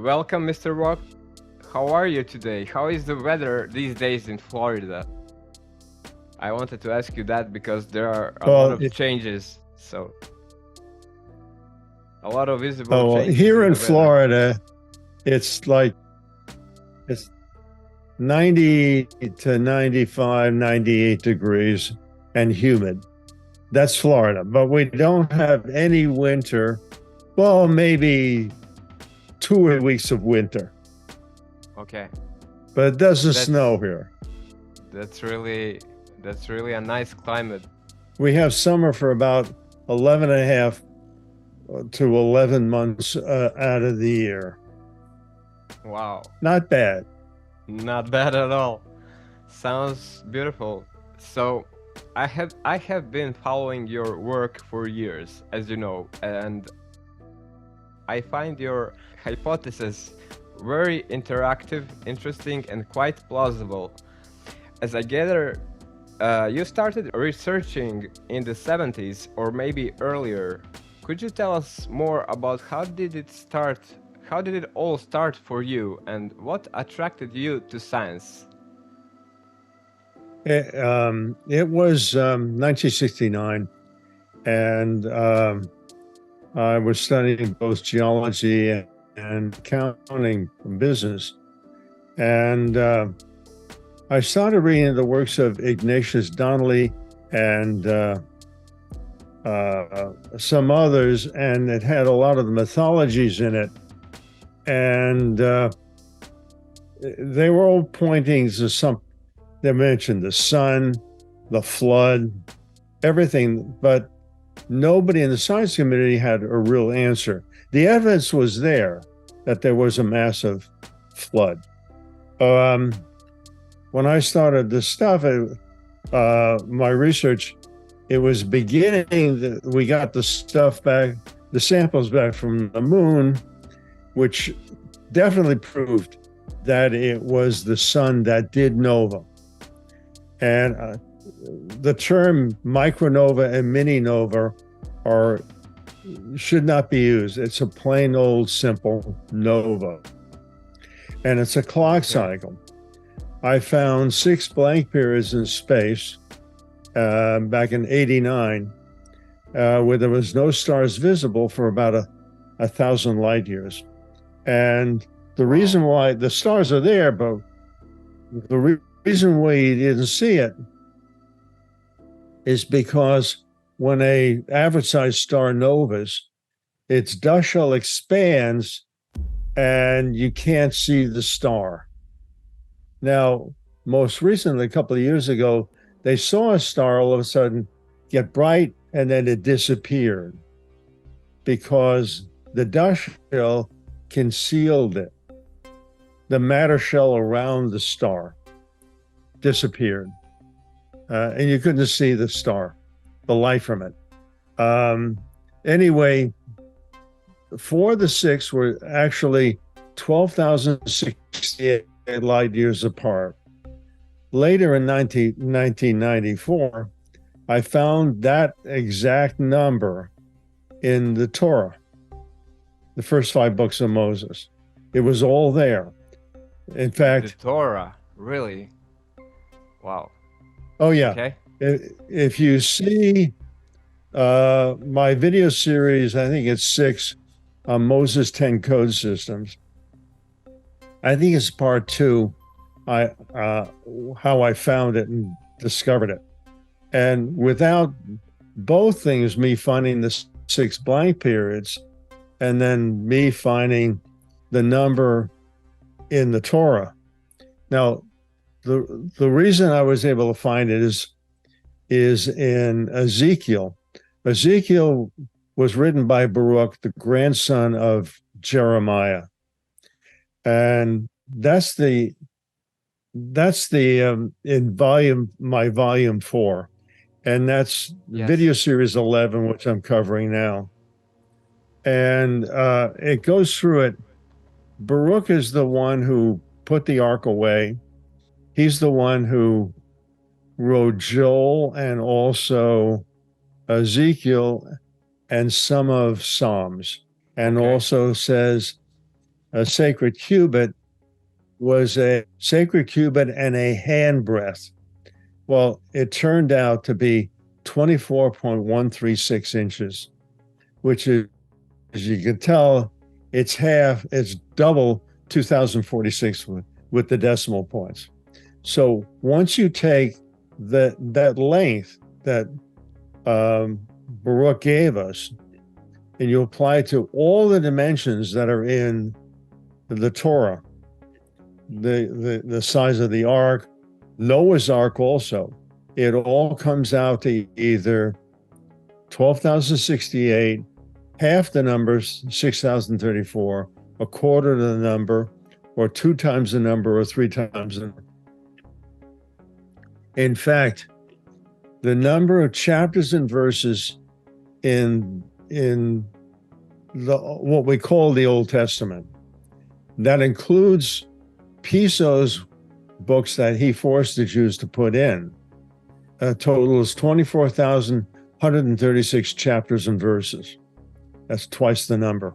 welcome, Mr. Vogt. How are you today? How is the weather these days in Florida? I wanted to ask you that because there are a lot of changes. So, a lot of visible changes here in the Florida, it's 90 to 95, 98 degrees and humid. That's Florida, but we don't have any winter. Well, maybe 2 weeks of winter. Okay. But it doesn't snow here. That's really a nice climate. We have summer for about 11 and a half to 11 months out of the year. Wow. Not bad. Not bad at all. Sounds beautiful. So, I have been following your work for years, as you know, and I find your hypothesis very interactive, interesting, and quite plausible. As I gather, you started researching in the 70s or maybe earlier. Could you tell us more about how did it start? How did it all start for you, and what attracted you to science? It was 1969, and I was studying both geology and accounting business. And I started reading the works of Ignatius Donnelly and some others, and it had a lot of the mythologies in it. And they were all pointing to some, they mentioned the sun, the flood, everything, but nobody in the science community had a real answer. The evidence was there that there was a massive flood. When I started this stuff, my research, it was beginning, we got the stuff back, the samples back from the moon, which definitely proved that it was the sun that did nova. And the term micronova and mini nova should not be used. It's a plain old simple nova. And it's a clock cycle. I found 6 blank periods in space back in '89 where there was no stars visible for about 1,000 light years. And the reason why the stars are there, but the reason why you didn't see it is because when a average-sized star novas, its dust shell expands and you can't see the star. Now, most recently, a couple of years ago, they saw a star all of a sudden get bright and then it disappeared because the dust shell concealed it. The matter shell around the star disappeared. And you couldn't see the star, the light from it. Anyway, 4 of the 6 were actually 12,068 light years apart. Later in 1994, I found that exact number in the Torah, the first 5 books of Moses. It was all there. In fact, the Torah, really? Wow. Oh, yeah. Okay. If you see my video series, I think it's 6 on Moses 10 code systems. I think it's part 2, how I found it and discovered it. And without both things, me finding the 6 blank periods and then me finding the number in the Torah. Now, the reason I was able to find it is in Ezekiel. Ezekiel was written by Baruch, the grandson of Jeremiah, and that's in my volume 4, and that's video series 11, which I'm covering now, and it goes through it. Baruch is the one who put the ark away. He's the one who wrote Joel and also Ezekiel and some of Psalms, and also says a sacred cubit was a sacred cubit and a handbreadth. Well, it turned out to be 24.136 inches, which is, as you can tell, it's double 2046 with the decimal points. So once you take that length that Baruch gave us, and you apply it to all the dimensions that are in the Torah, the size of the Ark, Noah's Ark also, it all comes out to either 12,068, half the number, 6,034, a quarter of the number, or 2 times the number, or 3 times the number. In fact, the number of chapters and verses in what we call the Old Testament, that includes Piso's books that he forced the Jews to put in, totals 24,136 chapters and verses. That's twice the number.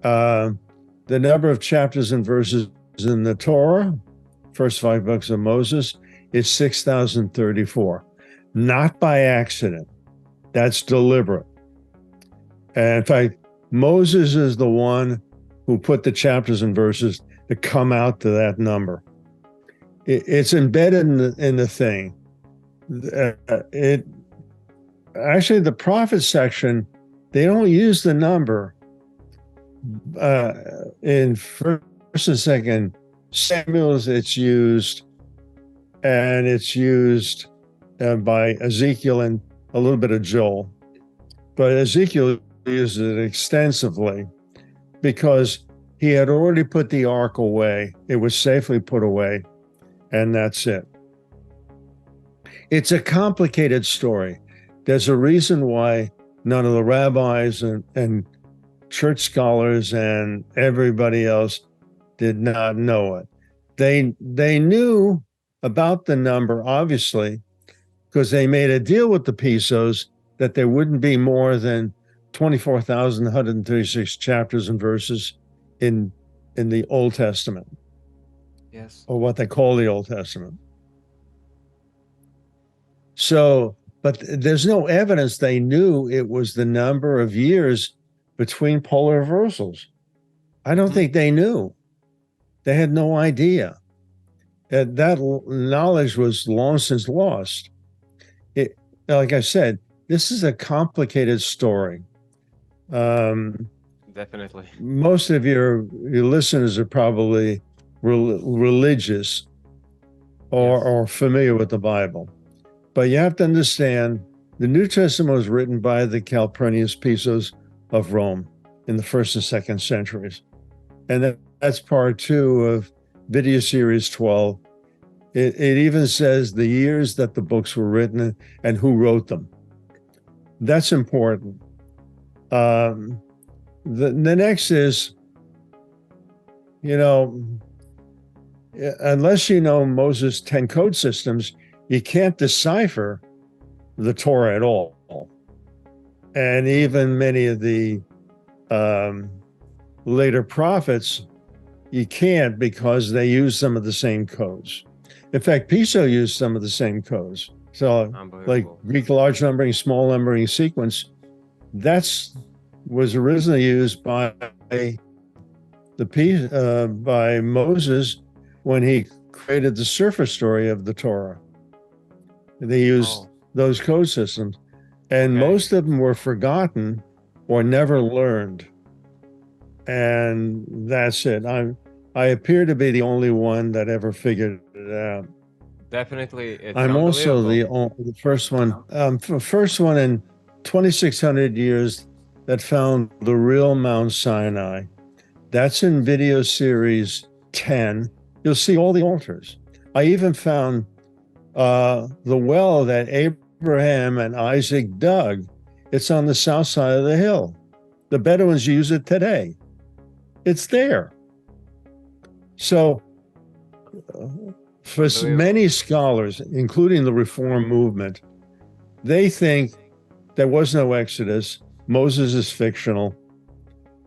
The number of chapters and verses in the Torah, first 5 books of Moses, is 6,034. Not by accident. That's deliberate. And in fact, Moses is the one who put the chapters and verses to come out to that number. It's embedded in the thing. Actually, the prophet section, they don't use the number in first and second Samuel's. It's used, and it's used by Ezekiel and a little bit of Joel, but Ezekiel uses it extensively because he had already put the ark away. It was safely put away, and that's it. It's a complicated story. There's a reason why none of the rabbis and church scholars and everybody else did not know it. They knew about the number, obviously, because they made a deal with the Pisos that there wouldn't be more than 24,136 chapters and verses in the Old Testament. Yes. Or what they call the Old Testament. So, but there's no evidence they knew it was the number of years between polar reversals. I don't think they knew. They had no idea. That knowledge was long since lost. Like I said, this is a complicated story. Definitely. Most of your listeners are probably religious or familiar with the Bible. But you have to understand, the New Testament was written by the Calpurnius Pisos of Rome in the 1st and 2nd centuries. And that's part 2 of video series 12. It even says the years that the books were written and who wrote them. That's important. The next is, unless you know Moses' 10 code systems, you can't decipher the Torah at all. And even many of the later prophets, you can't, because they use some of the same codes. In fact, Piso used some of the same codes. So like Greek large numbering, small numbering sequence, was originally used by by Moses when he created the surface story of the Torah. They used those code systems, and most of them were forgotten or never learned. And that's it. I appear to be the only one that ever figured it out. Definitely, it's I'm also the first one in 2,600 years that found the real Mount Sinai. That's in video series 10. You'll see all the altars. I even found the well that Abraham and Isaac dug. It's on the south side of the hill. The Bedouins use it today. It's there. So for many scholars, including the Reform movement, they think there was no Exodus. Moses is fictional.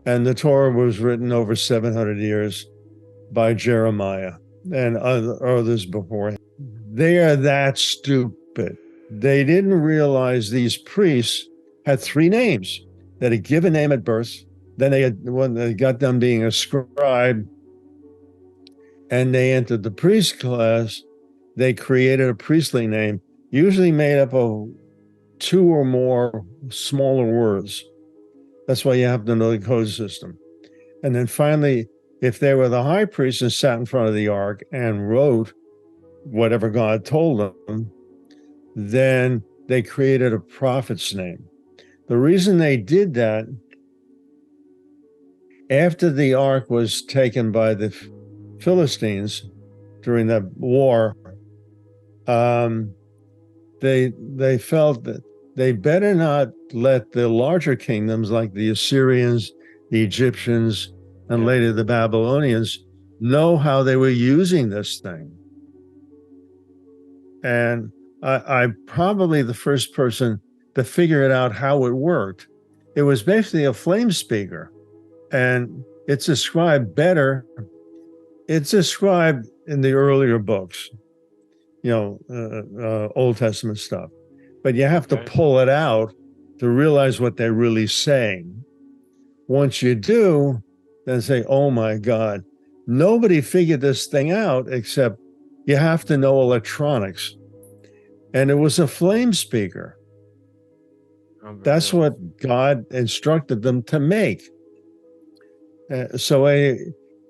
And the Torah was written over 700 years by Jeremiah and others before him. They are that stupid. They didn't realize these priests had three names. They had a given name at birth. Then when they got done being a scribe and they entered the priest class, they created a priestly name, usually made up of two or more smaller words. That's why you have to know the code system. And then finally, if they were the high priest and sat in front of the ark and wrote whatever God told them, then they created a prophet's name. The reason they did that, after the ark was taken by the Philistines during that war, they felt that they better not let the larger kingdoms like the Assyrians, the Egyptians, and later the Babylonians know how they were using this thing. And I'm probably the first person to figure it out how it worked. It was basically a flame speaker, and it's described better. It's described in the earlier books, Old Testament stuff. But you have to pull it out to realize what they're really saying. Once you do, then say, oh my God, nobody figured this thing out except you have to know electronics. And it was a flame speaker. That's what God instructed them to make. In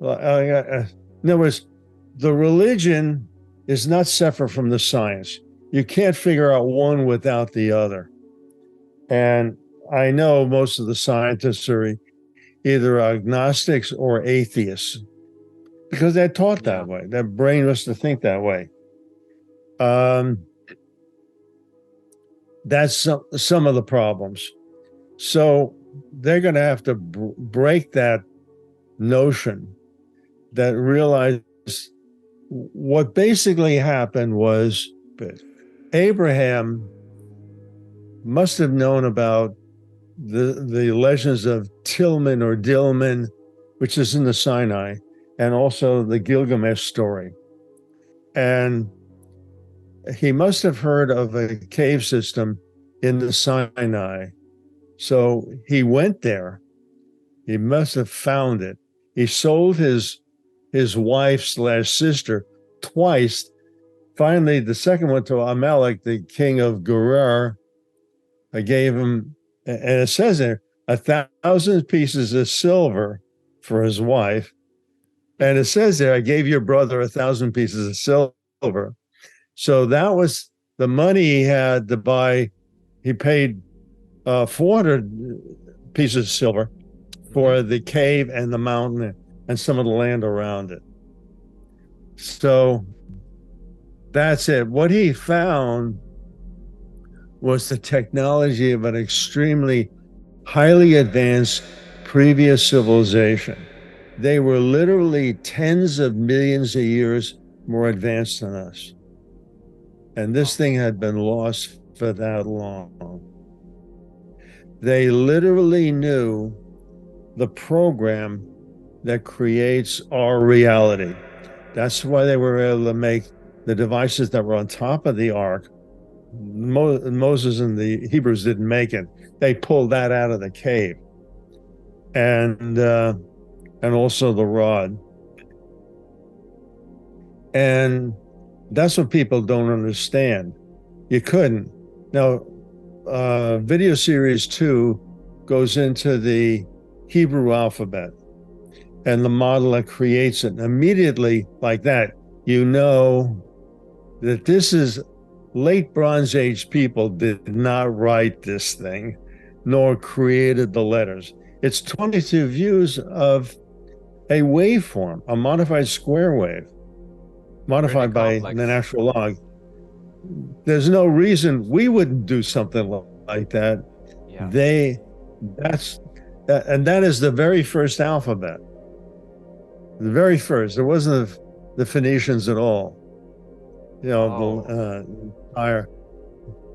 other words, the religion is not separate from the science. You can't figure out one without the other. And I know most of the scientists are either agnostics or atheists because they're taught that way. Their brain was to think that way. That's some of the problems. So they're going to have to break that notion that realize what basically happened was Abraham must have known about the legends of Tillman or Dilman, which is in the Sinai, and also the Gilgamesh story. And he must have heard of a cave system in the Sinai. So he went there. He must have found it. He sold his wife/sister twice. Finally, the second one to Amalek, the king of Gerar. I gave him, and it says there, 1,000 pieces of silver for his wife. And it says there, I gave your brother 1,000 pieces of silver. So that was the money he had to buy. He paid 400 pieces of silver for the cave and the mountain and some of the land around it. So that's it. What he found was the technology of an extremely highly advanced previous civilization. They were literally tens of millions of years more advanced than us. And this thing had been lost for that long. They literally knew the program that creates our reality. That's why they were able to make the devices that were on top of the ark. Moses and the Hebrews didn't make it. They pulled that out of the cave. And also the rod. And that's what people don't understand. You couldn't. Now, video series 2 goes into the Hebrew alphabet and the model that creates it. And immediately, like that, you know that this is late Bronze Age people did not write this thing, nor created the letters. It's 22 views of a waveform, a modified square wave, modified by the natural log. There's no reason we wouldn't do something like that. Yeah. That is the very first alphabet. The very first. There wasn't the Phoenicians at all.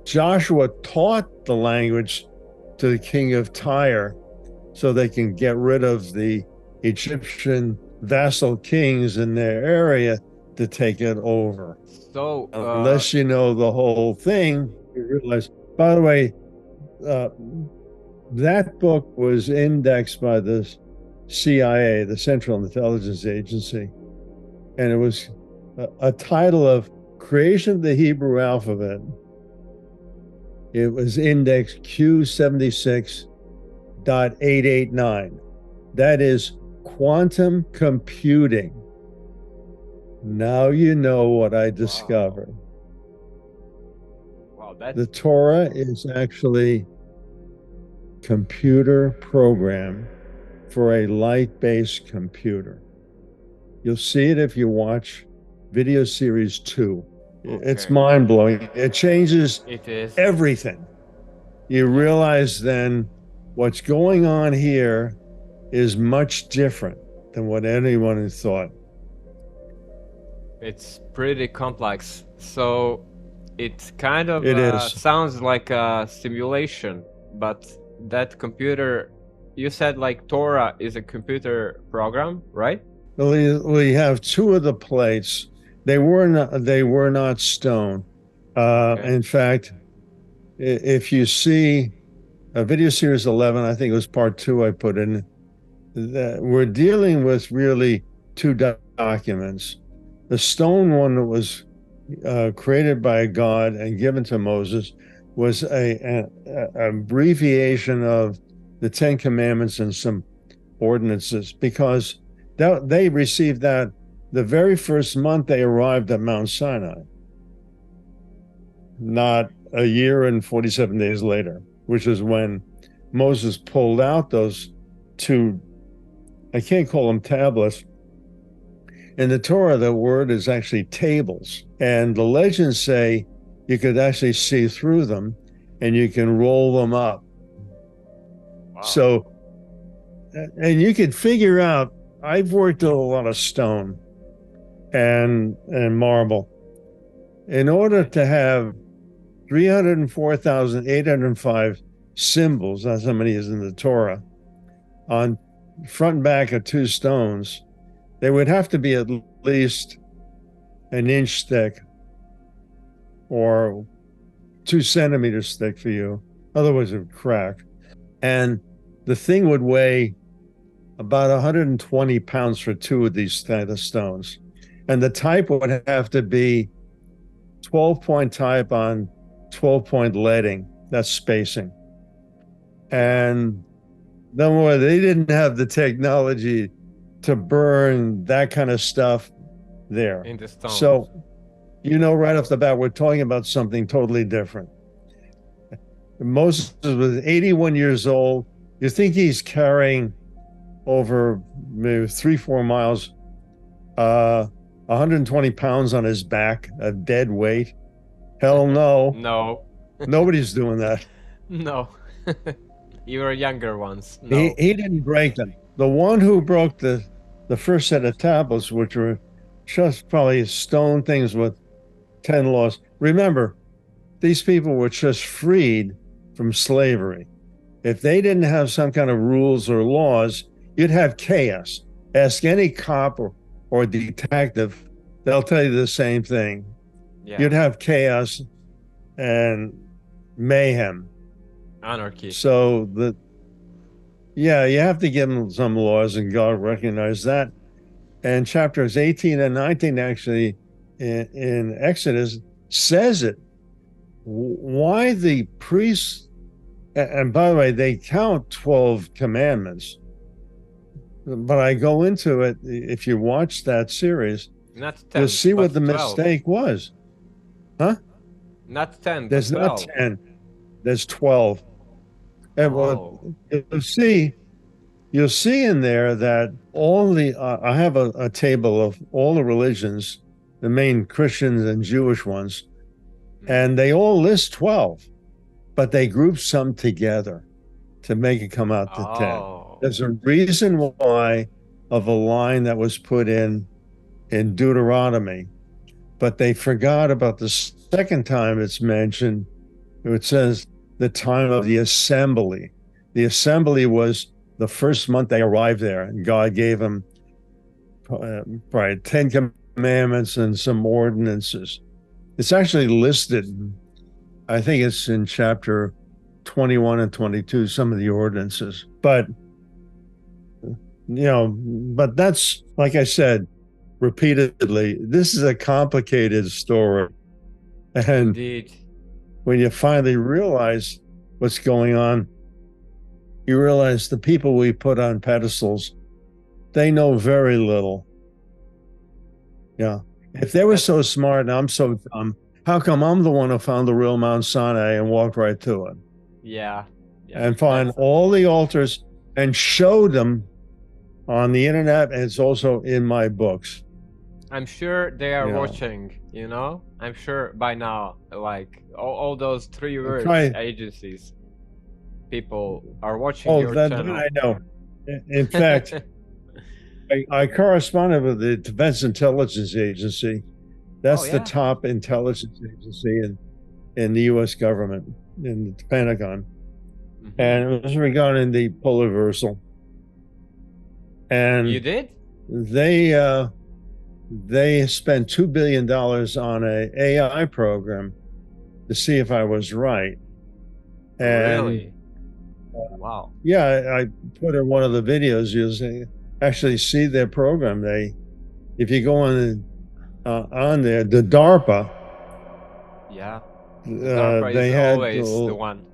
Joshua taught the language to the king of Tyre so they can get rid of the Egyptian vassal kings in their area to take it over. So, unless you know the whole thing, you realize, by the way, that book was indexed by the CIA, the Central Intelligence Agency, and it was a title of Creation of the Hebrew Alphabet. It was indexed Q76.889. That is quantum computing. Now you know what I discovered. Wow, that's... The Torah is actually computer program for a light-based computer. You'll see it if you watch video series 2. Okay. It's mind-blowing. It changes everything. You realize then what's going on here is much different than what anyone had thought. It's pretty complex. So it kind of sounds like a simulation, but that computer, you said like Torah is a computer program, right? We have 2 of the plates. They were not stone. In fact, if you see video series 11, I think it was part 2 I put in, that we're dealing with really 2 documents. The stone one that was created by God and given to Moses was an abbreviation of the 10 Commandments and some ordinances, because they received that the very first month they arrived at Mount Sinai, not a year and 47 days later, which is when Moses pulled out those 2, I can't call them tablets. In the Torah, the word is actually tables. And the legends say you could actually see through them and you can roll them up. Wow. So, and you could figure out, I've worked with a lot of stone and marble. In order to have 304,805 symbols, that's how many is in the Torah, on front and back of 2 stones, they would have to be at least an inch thick or 2 centimeters thick for you. Otherwise it would crack. And the thing would weigh about 120 pounds for 2 of these kind of stones. And the type would have to be 12-point type on 12-point leading. That's spacing. And then they didn't have the technology to burn that kind of stuff there. In the stones. So, right off the bat, we're talking about something totally different. Moses was 81 years old. You think he's carrying over maybe 3-4 miles, 120 pounds on his back, a dead weight? Hell no. No. Nobody's doing that. No. Even younger ones. No. He didn't break them. The one who broke the first set of tablets, which were just probably stone things with 10 laws. Remember, these people were just freed from slavery. If they didn't have some kind of rules or laws, you'd have chaos. Ask any cop or detective, they'll tell you the same thing. Yeah. You'd have chaos and mayhem. Anarchy. So you have to give them some laws, and God recognized that. And chapters 18 and 19 actually in Exodus says it. Why the priests, and by the way, they count 12 commandments. But I go into it, if you watch that series, not 10, you'll see what the 12. mistake was. Huh? Not 10, There's 12. not 10. There's 12. And you'll see in there that I have a table of all the religions, the main Christians and Jewish ones, and they all list 12, but they group some together to make it come out to 10. There's a reason why of a line that was put in Deuteronomy, but they forgot about the second time it's mentioned. It says the time of the assembly. The assembly was the first month they arrived there, and God gave them probably 10 commandments and some ordinances. It's actually listed. I think it's in chapter 21 and 22, some of the ordinances. But, but that's, like I said repeatedly, this is a complicated story. And Indeed. when you finally realize what's going on, you realize the people we put on pedestals, they know very little. Yeah. If they were so smart and I'm so dumb, how come I'm the one who found the real Mount Sinai and walked right to it? Yeah. And find all the altars and showed them on the internet, and it's also in my books. I'm sure they are watching, I'm sure by now, like all those 3 words agencies, people are watching your channel. I know. In fact, I corresponded with the Defense Intelligence Agency. That's the top intelligence agency in the U.S. government, in the Pentagon. Mm-hmm. And it was regarding the polyversal. And you did? They spent $2 billion on an AI program to see if I was right. And, really? Wow. Yeah, I put in one of the videos. You'll actually see their program. If you go on there, the Darpa. Yeah. The Darpa they is always the one.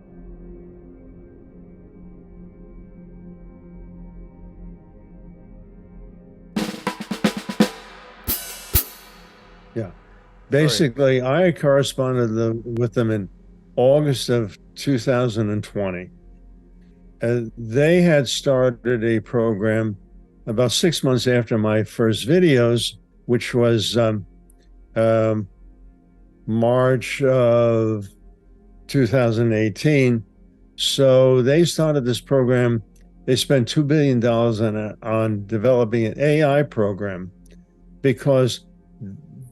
Yeah. Basically, I corresponded with them in August of 2020. They had started a program about 6 months after my first videos, which was March of 2018. So they started this program. They spent $2 billion on developing an AI program, because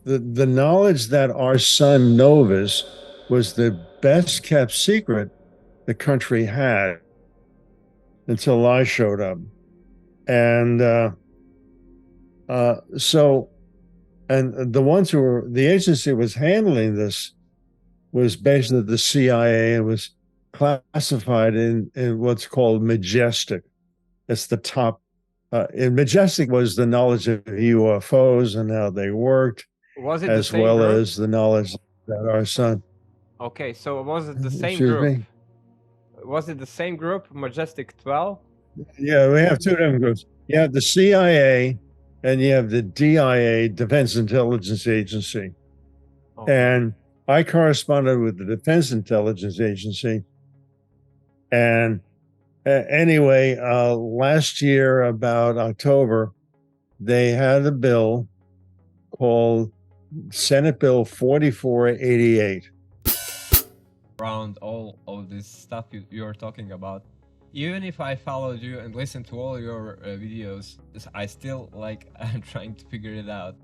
the knowledge that our son Novus was the best kept secret the country had until I showed up. And the ones who were, the agency was handling this was basically the CIA, and was classified in what's called Majestic. It's the top. In Majestic was the knowledge of UFOs and how they worked, was it as well group? As the knowledge that our son. Okay, so was it the same group? Me? Was it the same group, Majestic 12? Yeah, we have two different groups. You have the CIA and you have the DIA, Defense Intelligence Agency. Okay. And I corresponded with the Defense Intelligence Agency. And anyway, last year, about October, they had a bill called Senate Bill 4488. Around all of this stuff you're talking about, even if I followed you and listened to all your videos, I still I'm trying to figure it out,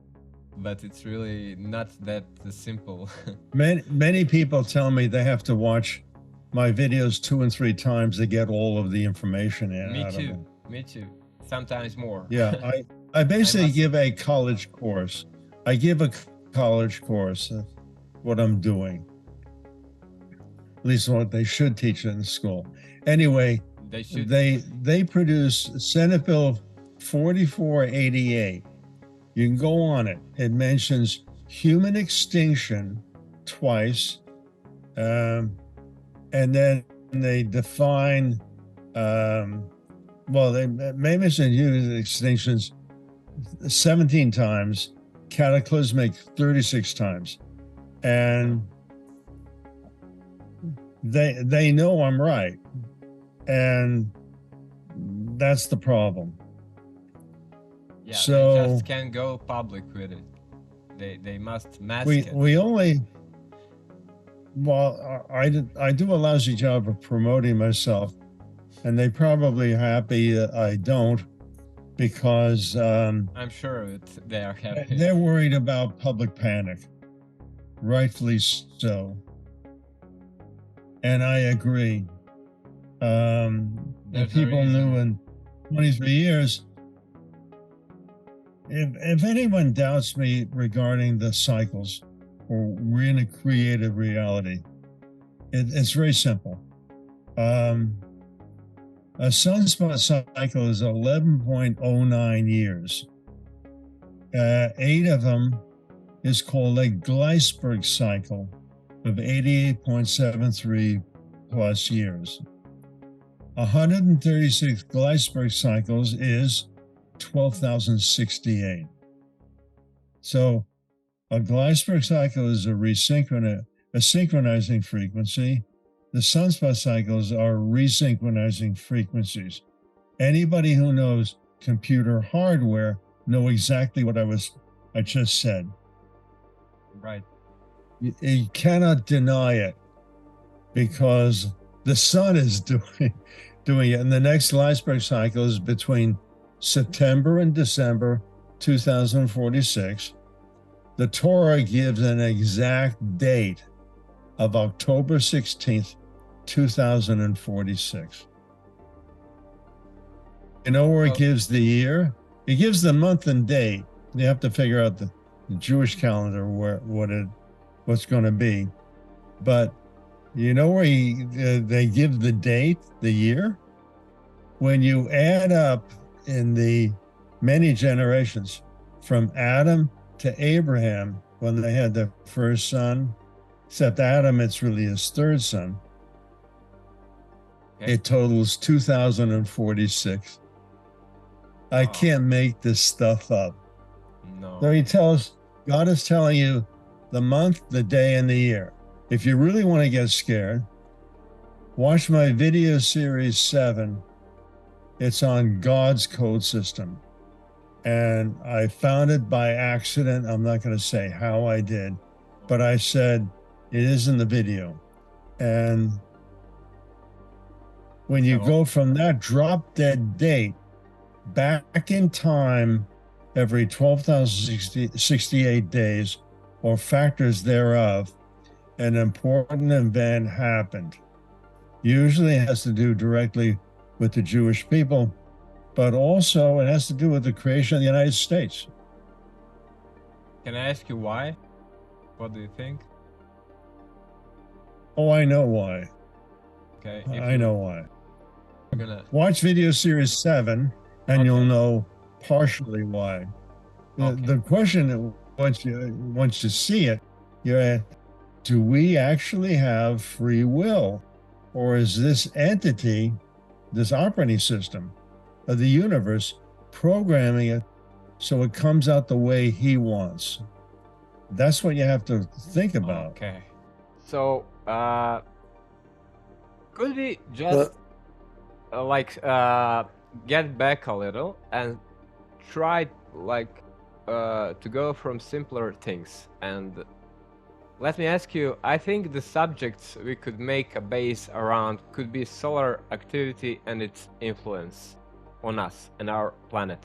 but it's really not that simple. Many people tell me they have to watch my videos 2 and 3 times to get all of the information in. Me too. Sometimes more. Yeah, I basically give a college course. I give a college course of what I'm doing. At least what they should teach in school. Anyway, they produce Senate Bill 4488. You can go on it. It mentions human extinction twice, and then they define. They may mention human extinctions 17 times, cataclysmic 36 times, and they know I'm right, and that's the problem. Yeah, so they just can't go public with it. They must mask it. We only. Well, I do a lousy job of promoting myself, and they probably happy I don't, because I'm sure they are happy. They're worried about public panic, rightfully so. And I agree. If people knew 23 years. If anyone doubts me regarding the cycles, or we're in a created reality, it's very simple. A sunspot cycle is 11.09 years. 8 of them is called a Gleisberg cycle of 88.73 plus years. 136 Gleisberg cycles is 12,068. So a Gleisberg cycle is a synchronizing frequency. The sunspot cycles are resynchronizing frequencies. Anybody who knows computer hardware know exactly what I just said. Right. You cannot deny it because the sun is doing it. And the next Gleisberg cycle is between September and December 2046. The Torah gives an exact date of October 16th, 2046. You know where it gives the year? It gives the month and date. You have to figure out the Jewish calendar what's going to be. But you know where they give the date, the year? When you add up in the many generations from Adam to Abraham, when they had their first son, except Adam, it's really his third son. Okay. It totals 2046. Wow. I can't make this stuff up. No. So God is telling you the month, the day, and the year. If you really want to get scared, watch my video series 7. It's on God's code system. And I found it by accident. I'm not going to say how I did, but I said it is in the video. And when you go from that drop dead date back in time every 12,068 days or factors thereof, an important event happened. Usually it has to do directly with the Jewish people, but also it has to do with the creation of the United States. Can I ask you why? What do you think? Oh, I know why. Okay. I know why. Watch video series 7 and you'll know partially why. The question, once you see it, you're at, do we actually have free will? Or is this entity, this operating system of the universe, programming it so it comes out the way he wants? That's what you have to think about. Okay. So, could we just get back a little and try to go from simpler things? And let me ask you, I think the subjects we could make a base around could be solar activity and its influence on us and our planet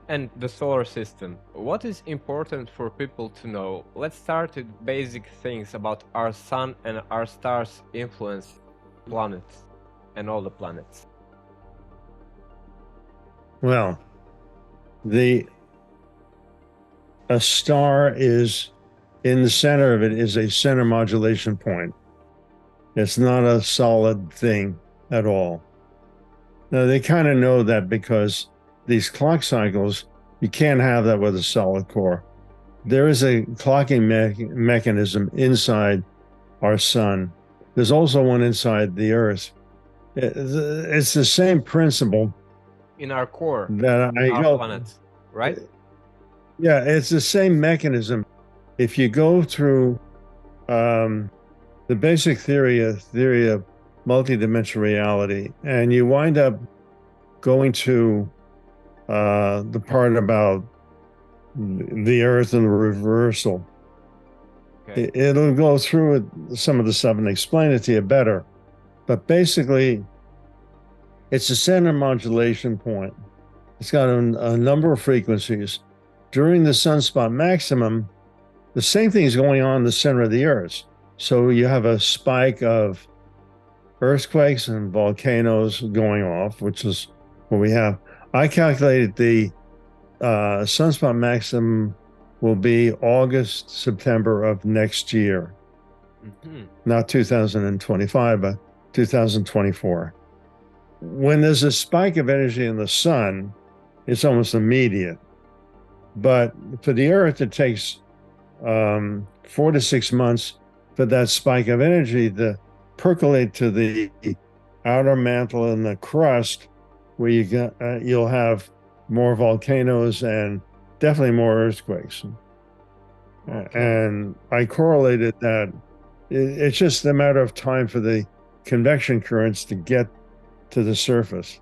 and the solar system. What is important for people to know? Let's start with basic things about our sun and our stars' influence planets and all the planets. Well, a star is, in the center of it is a center modulation point. It's not a solid thing at all. Now, they kind of know that because these clock cycles, you can't have that with a solid core. There is a clocking mechanism inside our sun. There's also one inside the Earth. It's the same principle. In our core, that our planet, right? Yeah, it's the same mechanism. If you go through the basic theory of multidimensional reality, and you wind up going to the part about the Earth and the reversal, it'll go through some of the stuff and explain it to you better. But basically, it's a center modulation point. It's got a number of frequencies. During the sunspot maximum, the same thing is going on in the center of the Earth. So you have a spike of earthquakes and volcanoes going off, which is what we have. I calculated the sunspot maximum will be August, September of next year. Not 2025, but 2024. When there's a spike of energy in the sun, it's almost immediate. But for the Earth, it takes 4 to 6 months for that spike of energy to percolate to the outer mantle and the crust, where you'll have more volcanoes and definitely more earthquakes. And I correlated that. It's just a matter of time for the convection currents to get to the surface.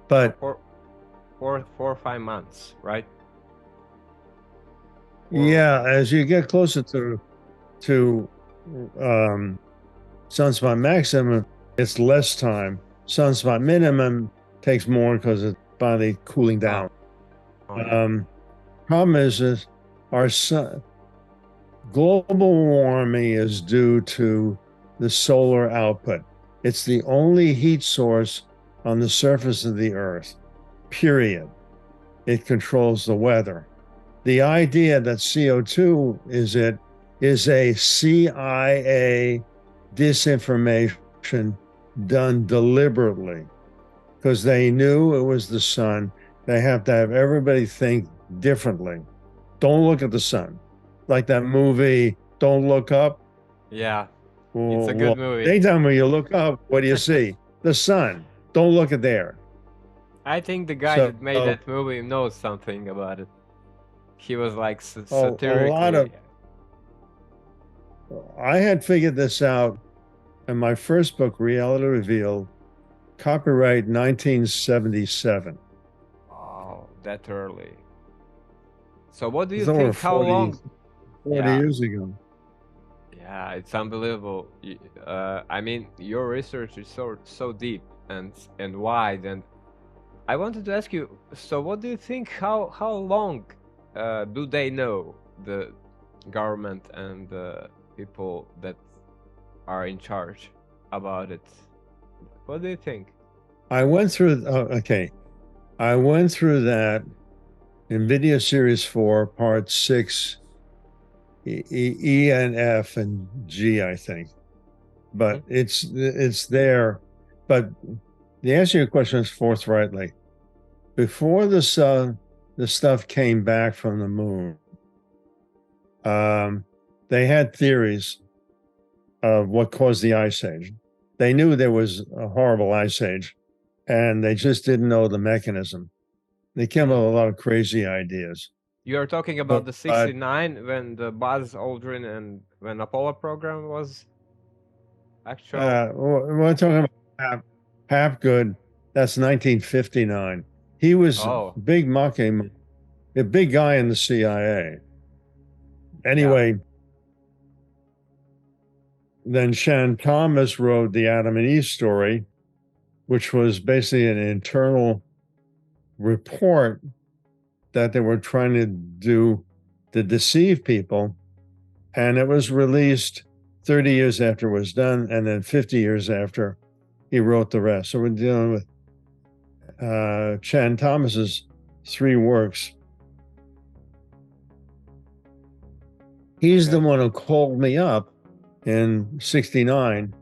But four or 5 months, right? Yeah, as you get closer to sunspot maximum, it's less time. Sunspot minimum takes more because it's finally cooling down. Problem is our sun, global warming is due to the solar output. It's the only heat source on the surface of the Earth, period. It controls the weather. The idea that CO2 is a CIA disinformation done deliberately because they knew it was the sun. They have to have everybody think differently. Don't look at the sun. Like that movie, Don't Look Up. Yeah, it's a good movie. Daytime when you look up, what do you see? The sun. Don't look at there. I think the guy that made that movie knows something about it. He was like satirically. I had figured this out in my first book, Reality Revealed, copyright 1977. Oh, that early. So what do you think? How long? 40 years ago. Yeah, it's unbelievable. I mean, your research is so deep and wide, and I wanted to ask you. So, what do you think? How long do they know, the government and the people that are in charge, about it? What do you think? I went through. I went through that in video series 4, part 6, E and F and G, I think. But it's there. But the answer to your question is forthrightly. Before the stuff came back from the moon, they had theories of what caused the ice age. They knew there was a horrible ice age, and they just didn't know the mechanism. They came up with a lot of crazy ideas. You are talking about the 69, when the Buzz Aldrin and when Apollo program was actual? We're talking about Hapgood. That's 1959. He was big mucking, a big guy in the CIA. Anyway, then Shan Thomas wrote the Adam and Eve story, which was basically an internal report that they were trying to do to deceive people. And it was released 30 years after it was done, and then 50 years after he wrote the rest. So we're dealing with Chan Thomas's 3 works. He's the one who called me up in 69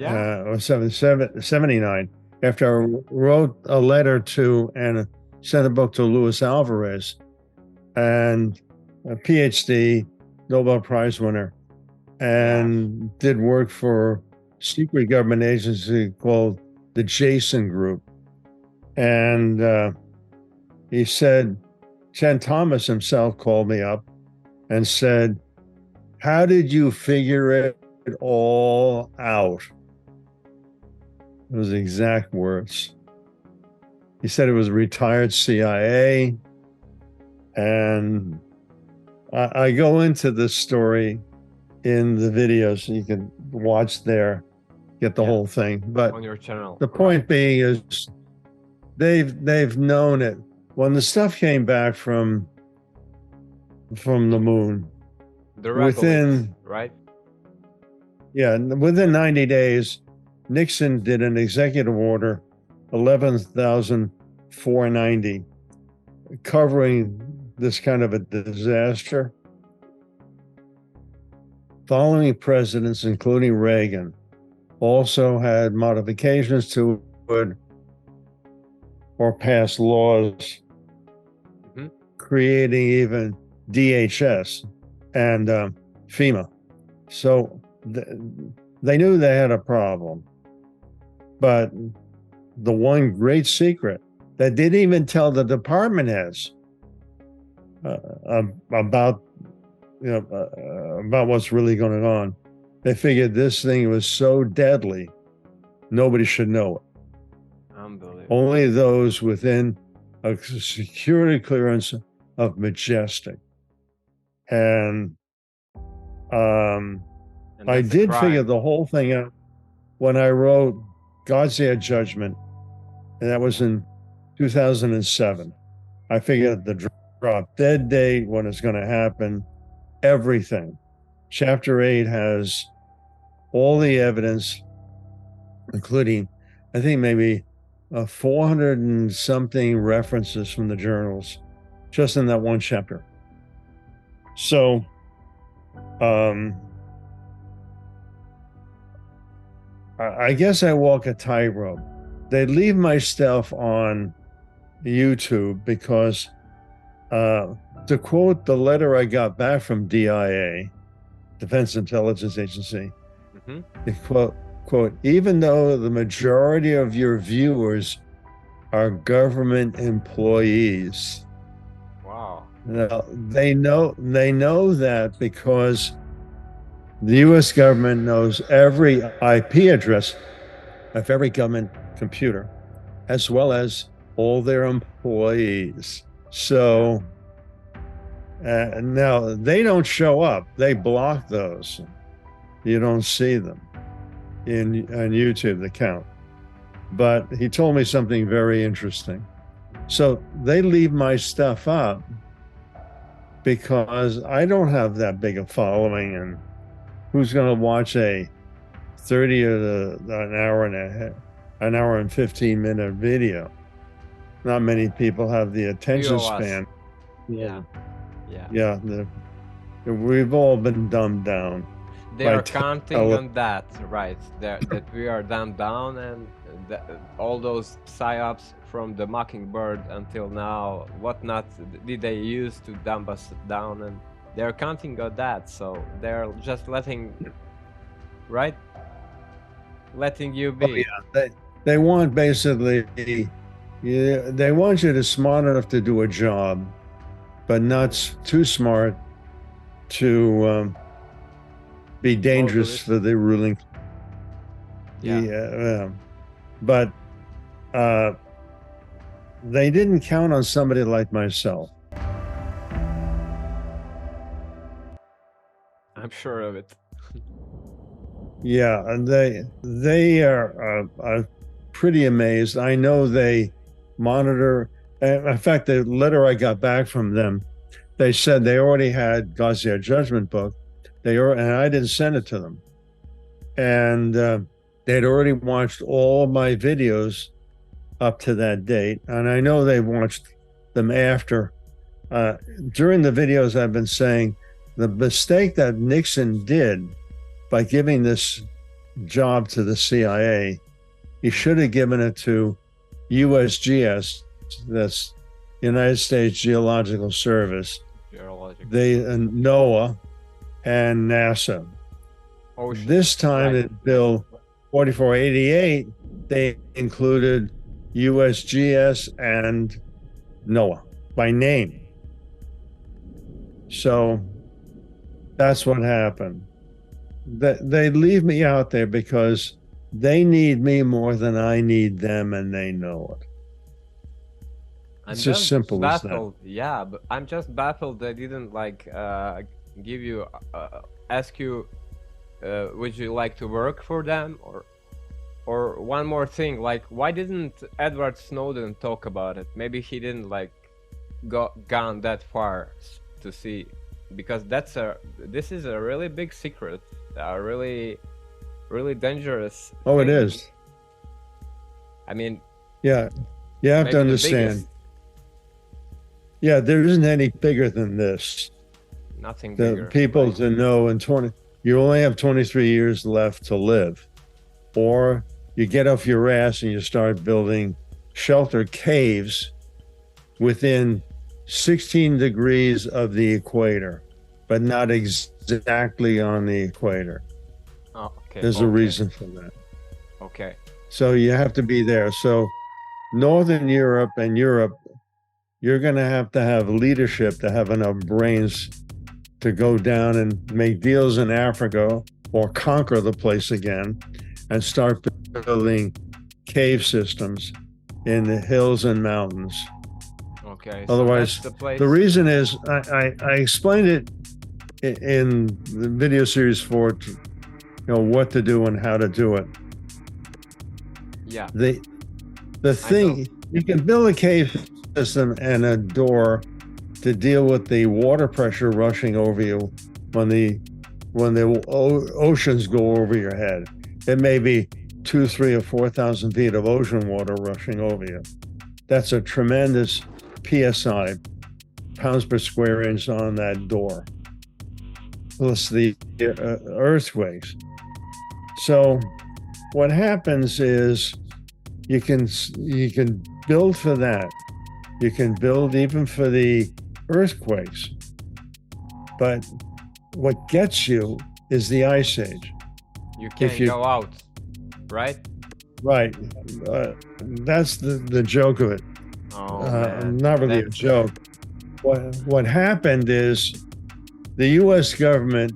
or 79 after I wrote a letter to and sent a book to Luis Alvarez, and a PhD, Nobel Prize winner, and did work for a secret government agency called the Jason Group. And he said, Chen Thomas himself called me up and said, how did you figure it all out? Those exact words. He said it was retired CIA. And I go into this story in the videos, you can watch there, get the whole thing. But on your channel, the point being is they've known it. When the stuff came back from the moon, within, right? Yeah, within 90 days, Nixon did an executive order 11,490, covering this kind of a disaster. Following presidents, including Reagan, also had modifications to it or passed laws creating even DHS and FEMA. So they knew they had a problem. But the one great secret that they didn't even tell the department heads about about what's really going on. They figured this thing was so deadly, nobody should know it. Unbelievable. Only those within a security clearance of Majestic. And I did figure the whole thing out when I wrote God's Air Judgment, and that was in 2007. I figured the drop dead date, when it's going to happen, everything. Chapter 8 has all the evidence, including, I think, maybe 400 and something references from the journals, just in that one chapter. So, I guess I walk a tightrope. They leave my stuff on YouTube because, to quote the letter I got back from DIA, Defense Intelligence Agency, they quote, even though the majority of your viewers are government employees. Wow. Now, they know that because the U.S. government knows every IP address of every government computer, as well as all their employees. So now they don't show up. They block those. You don't see them on YouTube, the count. But he told me something very interesting. So they leave my stuff up because I don't have that big a following, and who's going to watch a 30 or an hour and 15-minute video? Not many people have the attention span. Yeah. We've all been dumbed down. They are counting on that, right? That we are dumbed down, and all those psyops from the Mockingbird until now, whatnot did they use to dumb us down? And they're counting on that, so they're just letting you be. Oh, yeah. They want basically, they want you to smart enough to do a job, but not too smart to be dangerous for the ruling. But they didn't count on somebody like myself. I'm sure of it. Yeah, and they are pretty amazed. I know they monitor. In fact, the letter I got back from them, they said they already had God's Air Judgment book. And I didn't send it to them. And they'd already watched all my videos up to that date. And I know they watched them after. During the videos, I've been saying the mistake that Nixon did by giving this job to the CIA, he should have given it to USGS, that's United States Geological Service, NOAA, and NASA. This time in Bill 4488, they included USGS and NOAA by name. So that's what happened. They leave me out there because they need me more than I need them, and they know it. It's just simple as that. Yeah, but I'm just baffled they didn't give you, ask you, would you like to work for them, or one more thing, why didn't Edward Snowden talk about it? Maybe he didn't gone that far to see, because this is a really big secret, really dangerous thing. It is. I mean, Yeah, you have Maybe to the understand. biggest. Yeah, there isn't any bigger than this. Nothing The bigger. people right? to know you only have 23 years left to live, or you get off your ass and you start building shelter caves within 16 degrees of the equator, but not exactly on the equator. Oh, okay. There's a reason for that. Okay. So you have to be there. So Northern Europe and Europe, you're going to have leadership to have enough brains to go down and make deals in Africa or conquer the place again and start building cave systems in the hills and mountains. Okay. Otherwise, so that's the place. the reason is I explained it in the video series for what to do and how to do it. Yeah. The thing, you can build a cave system and a door to deal with the water pressure rushing over you when the oceans go over your head. It may be 2,000, 3,000, or 4,000 feet of ocean water rushing over you. That's a tremendous PSI, pounds per square inch, on that door, plus the earthquakes. So what happens is you can build for that. You can build even for the earthquakes. But what gets you is the ice age. You can't go out, right? Right. That's the joke of it. Oh, man. Not really a joke. What happened is the U.S. government,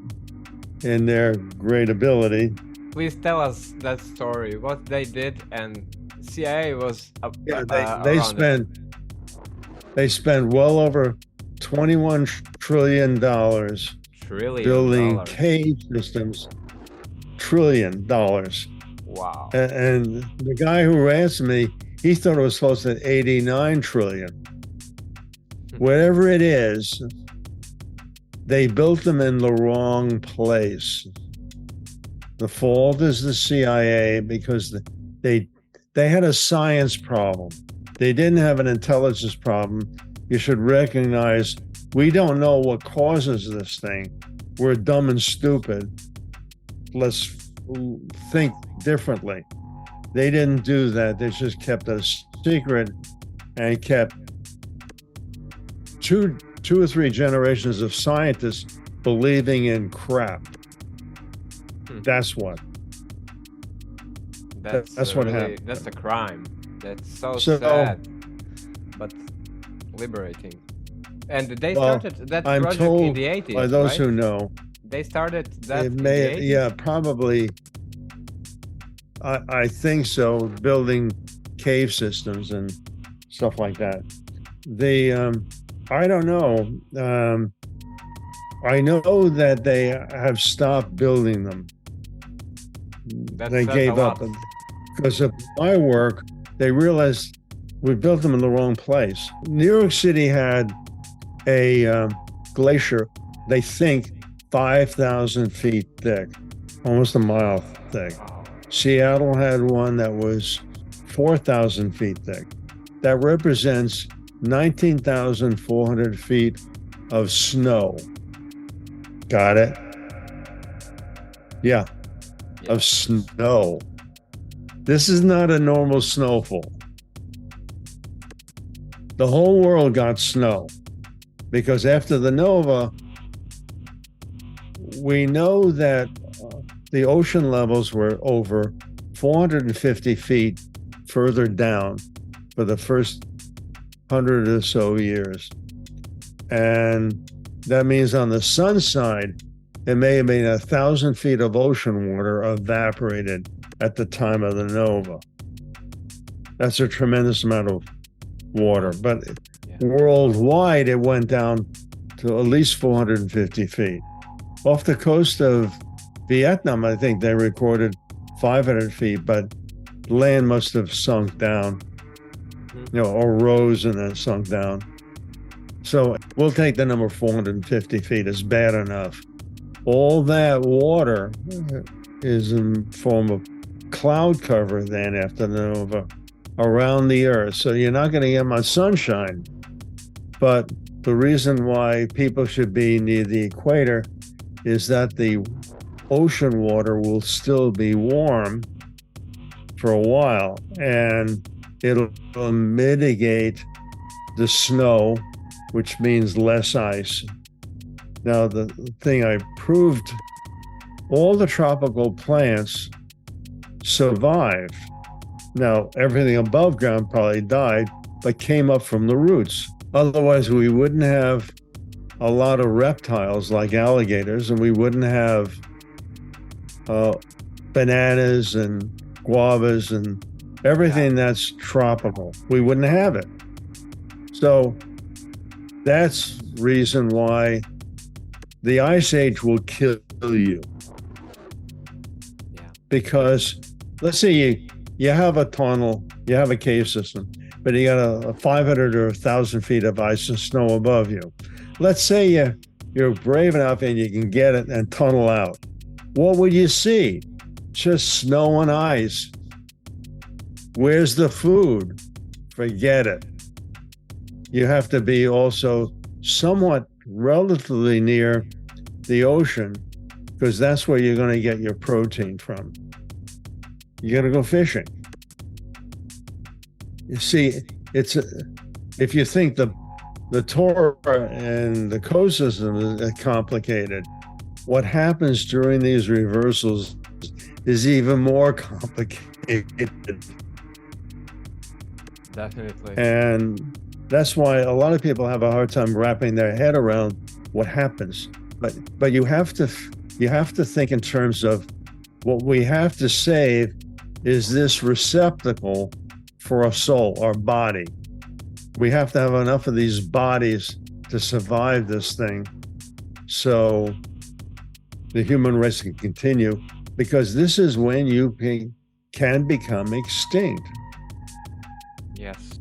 in their great ability. Please tell us that story. What they did, and CIA was. They spent well over $21 trillion building cave systems. $1 trillion. Wow. And the guy who answered me, he thought it was supposed to be 89 trillion. Whatever it is, they built them in the wrong place. The fault is the CIA because they had a science problem. They didn't have an intelligence problem. You should recognize we don't know what causes this thing. We're dumb and stupid. Let's think differently. They didn't do that. They just kept it a secret and kept two or three generations of scientists believing in crap. That's what. That's what happened. That's a crime. That's so sad, but liberating. And they started that project in the 80s, by those right? who know. They started that in the 80s? Yeah, probably. I think so, building cave systems and stuff like that. I don't know. I know that they have stopped building them. They gave up. Because of my work, they realized we built them in the wrong place. New York City had a glacier, they think 5,000 feet thick, almost a mile thick. Seattle had one that was 4,000 feet thick. That represents 19,400 feet of snow. Got it? Yeah, of snow. This is not a normal snowfall. The whole world got snow because after the Nova, we know that the ocean levels were over 450 feet further down for the first 100 or so years. And that means on the sun side, it may have been 1,000 feet of ocean water evaporated at the time of the Nova. That's a tremendous amount of water. But worldwide, it went down to at least 450 feet. Off the coast of Vietnam, I think they recorded 500 feet, but land must have sunk down, or rose and then sunk down. So we'll take the number 450 feet as bad enough. All that water is in form of cloud cover then after the Nova around the Earth. So you're not going to get much sunshine. But the reason why people should be near the equator is that the ocean water will still be warm for a while, and it'll mitigate the snow, which means less ice. Now, the thing I proved, all the tropical plants survived. Now, everything above ground probably died, but came up from the roots. Otherwise, we wouldn't have a lot of reptiles like alligators, and we wouldn't have bananas and guavas and everything that's tropical. We wouldn't have it. So that's reason why the ice age will kill you. Yeah. Because let's say you have a tunnel, you have a cave system, but you got a 500 or 1,000 feet of ice and snow above you. Let's say you're brave enough and you can get it and tunnel out. What would you see? Just snow and ice. Where's the food? Forget it. You have to be also somewhat relatively near the ocean, because that's where you're going to get your protein from. You got to go fishing. You see, if you think the Torah and the code system is complicated, what happens during these reversals is even more complicated. Definitely. And that's why a lot of people have a hard time wrapping their head around what happens. But you have to think in terms of what we have to save is this receptacle for a soul, our body. We have to have enough of these bodies to survive this thing, so the human race can continue, because this is when you can become extinct. Yes.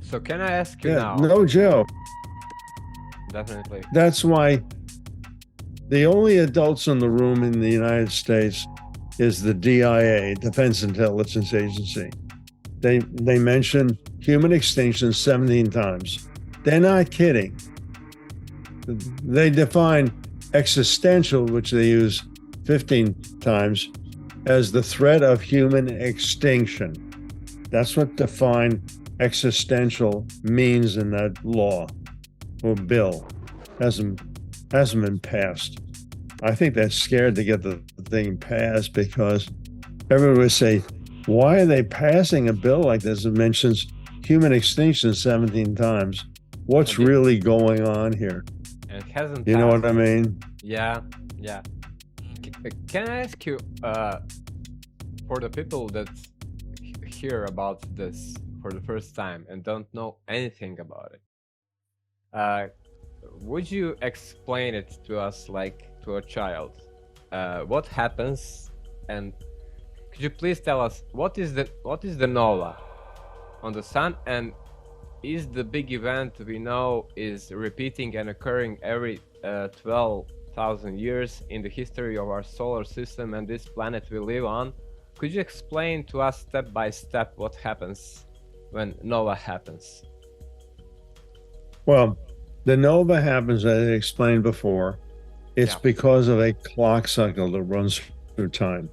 So can I ask you now? No joke. Definitely. That's why the only adults in the room in the United States is the DIA, Defense Intelligence Agency. They mention human extinction 17 times. They're not kidding. They define existential, which they use 15 times, as the threat of human extinction. That's what define existential means in that law or bill. Hasn't been passed. I think they're scared to get the thing passed, because everyone would say, why are they passing a bill like this that mentions human extinction 17 times? What's really going on here? And it hasn't. You know what I mean? Yeah. Can I ask you, for the people that hear about this for the first time and don't know anything about it, would you explain it to us like to a child? What happens, and could you please tell us what is the nova on the sun, and is the big event we know is repeating and occurring every 12,000 years in the history of our solar system and this planet we live on? Could you explain to us step by step what happens when nova happens? Well, the nova happens, as I explained before. It's because of a clock cycle that runs through time.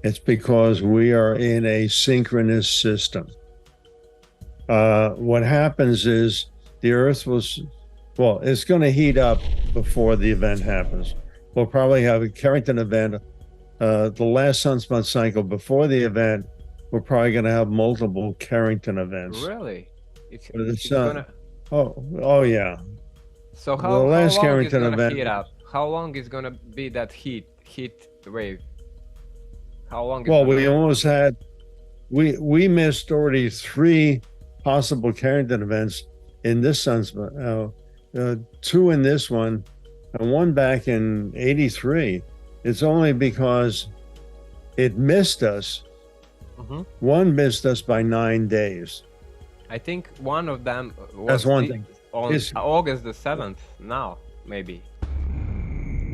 It's because we are in a synchronous system. What happens is the Earth it's going to heat up before the event happens. We'll probably have a Carrington event. The last sunspot cycle before the event, we're probably going to have multiple Carrington events. Really? It's gonna... Oh yeah. So how long is it going to heat up? How long is going to be that heat wave? How long? We almost had, we missed already 3 possible Carrington events in this sunspot. 2 in this one, and 1 back in '83. It's only because it missed us. Mm-hmm. 1 missed us by 9 days. I think one of them was That's one thing. On August the 7th. Now maybe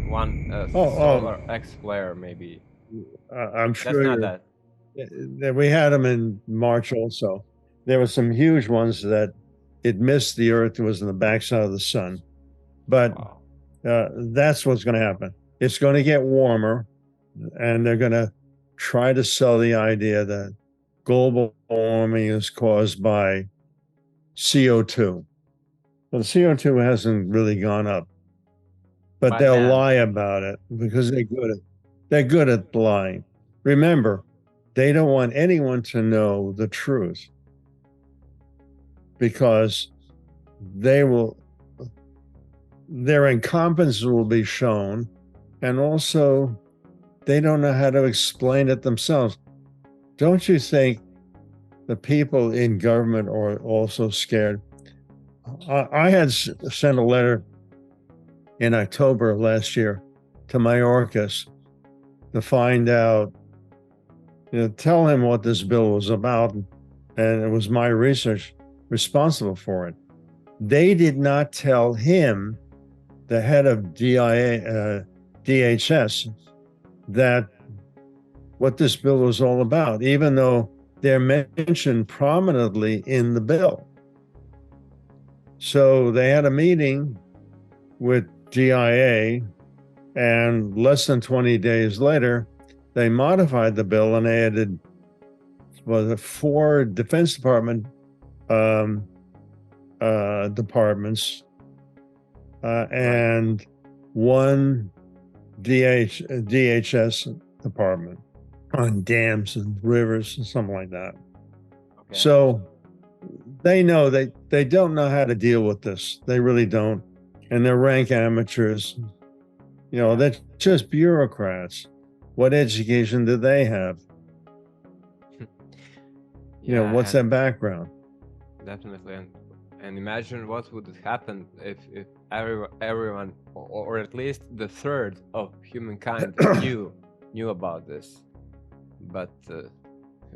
one solar X flare maybe. I'm sure. That's not that. We had them in March also. There were some huge ones that it missed the Earth. It was in the backside of the sun. But Wow. that's what's going to happen. It's going to get warmer, and they're going to try to sell the idea that global warming is caused by CO2. Well, CO2 hasn't really gone up, but By they'll man. lie about it because they're good at lying. Remember, they don't want anyone to know the truth because they will their incompetence will be shown, and also they don't know how to explain it themselves. Don't you think the people in government are also scared? I had sent a letter in October of last year to Mayorkas to find out, tell him what this bill was about, and it was my research responsible for it. They did not tell him, the head of DHS, that what this bill was all about, even though they're mentioned prominently in the bill. So they had a meeting with DIA, and less than 20 days later, they modified the bill and they added 4 Defense Department departments and 1 DHS department on dams and rivers and something like that. Okay. So they know they don't know how to deal with this. They really don't. And they're rank amateurs. They're just bureaucrats. What education do they have? What's their background? Definitely. And imagine what would happen if everyone, or at least the third of humankind knew about this. But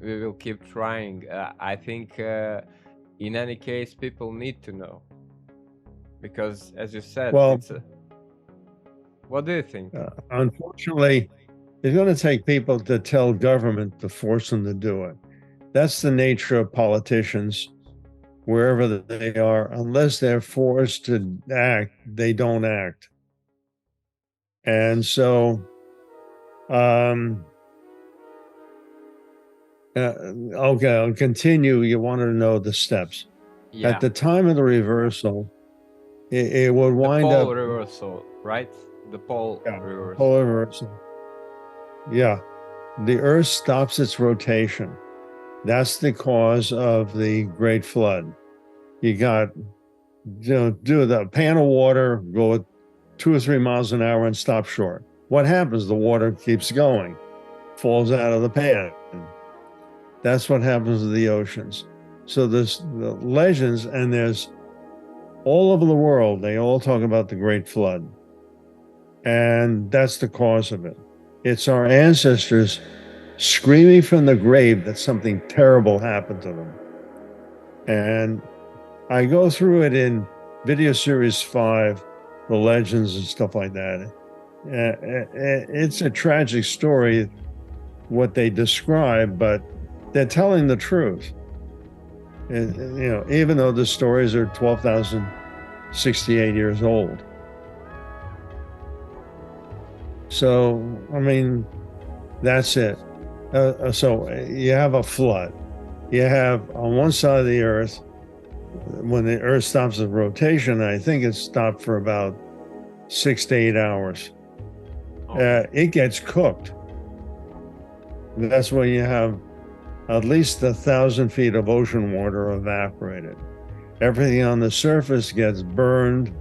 we will keep trying. I think in any case, people need to know. Because, as you said, well, what do you think? Unfortunately, it's going to take people to tell government to force them to do it. That's the nature of politicians, wherever they are. Unless they're forced to act, they don't act. And so, okay, I'll continue. You wanted to know the steps. Yeah. At the time of the reversal, it would wind up. The pole reversal, right? The pole reversal. Pole reversal. Yeah. The Earth stops its rotation. That's the cause of the Great Flood. You got, do the pan of water, go at 2 or 3 miles an hour and stop short. What happens? The water keeps going, falls out of the pan. That's what happens to the oceans. So there's the legends, and there's all over the world, they all talk about the Great Flood. And that's the cause of it. It's our ancestors screaming from the grave that something terrible happened to them. And I go through it in video series 5, the legends and stuff like that. It's a tragic story, what they describe, but they're telling the truth. And, even though the stories are 12,068 years old. So, I mean, that's it. So you have a flood. You have on one side of the Earth, when the Earth stops its rotation, I think it stopped for about 6 to 8 hours. It gets cooked. That's when you have at least 1,000 feet of ocean water evaporated. Everything on the surface gets burned.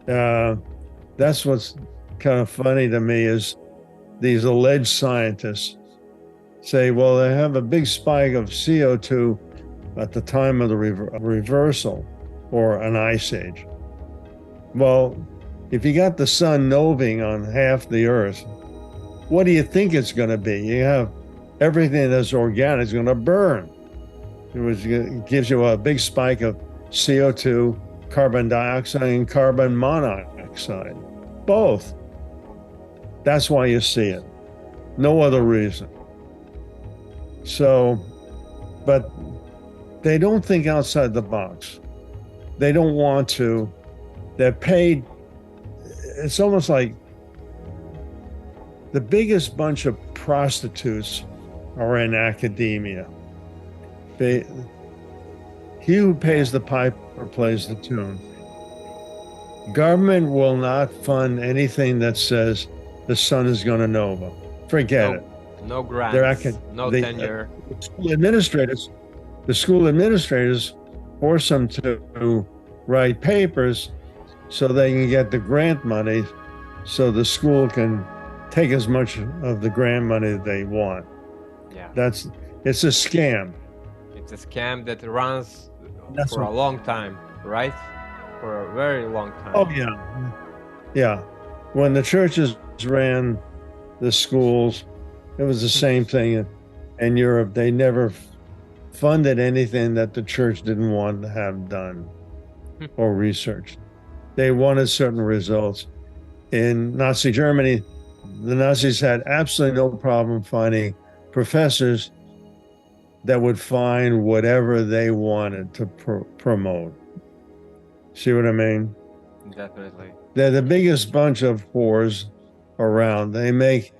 That's what's kind of funny to me is these alleged scientists say, well, they have a big spike of CO2 at the time of the reversal or an ice age. Well, if you got the sun noving on half the Earth, what do you think it's going to be? You have everything that's organic is going to burn. It gives you a big spike of CO2, carbon dioxide, and carbon monoxide. Both. That's why you see it. No other reason. So, but they don't think outside the box. They don't want to. They're paid. It's almost like the biggest bunch of prostitutes are in academia. He who pays the piper plays the tune. Government will not fund anything that says the sun is going to nova. Forget it. No grants, no tenure. The school administrators force them to write papers so they can get the grant money, so the school can take as much of the grant money that they want. Yeah, it's a scam. It's a scam that runs for a long time, right? For a very long time. Oh yeah. When the churches ran the schools, it was the same thing in Europe. They never funded anything that the church didn't want to have done or researched. They wanted certain results. In Nazi Germany, the Nazis had absolutely no problem finding professors that would find whatever they wanted to promote. See what I mean? Definitely. They're the biggest bunch of whores around. They make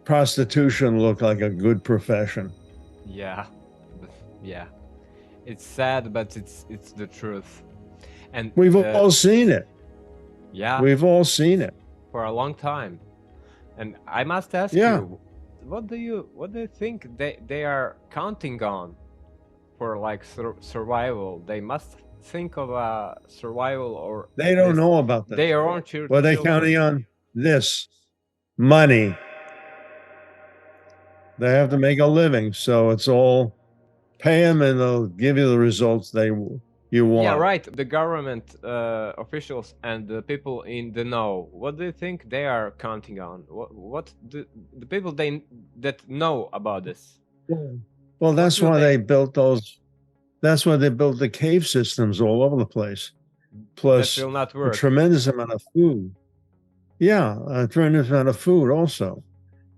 prostitution look like a good profession. Yeah. It's sad, but it's the truth. And we've all seen it. Yeah. We've all seen it. For a long time. And I must ask you, what do you think they are counting on for like survival? They must think of a survival, or they don't know about that. They aren't your Well, they're counting on this money. They have to make a living, so it's all pay them and they'll give you the results you want. Yeah, right. The government officials and the people in the know, what do you think they are counting on? What the people that know about this? Well, that's why they built those. That's why they built the cave systems all over the place. Plus, that will not work. A tremendous amount of food. Yeah, a tremendous amount of food also.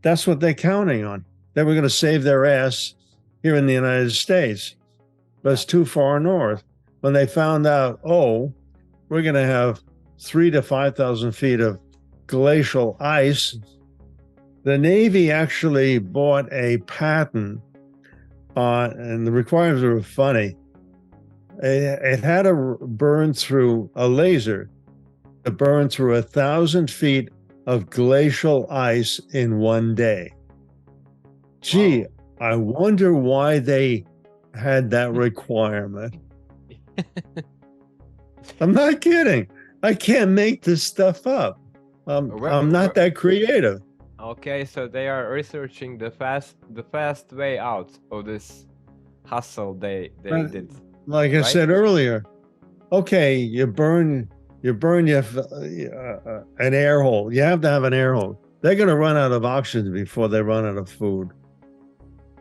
That's what they're counting on. They were going to save their ass here in the United States, but it's too far north. When they found out, we're going to have 3,000 to 5,000 feet of glacial ice, the Navy actually bought a patent on, and the requirements were funny. It had to burn through a laser to burn through 1,000 feet of glacial ice in one day. Gee, I wonder why they had that requirement. I'm not kidding. I can't make this stuff up. I'm not that creative. Okay, so they are researching the fast way out of this hustle they did. Like I said earlier, okay, you burn an air hole. You have to have an air hole. They're going to run out of oxygen before they run out of food.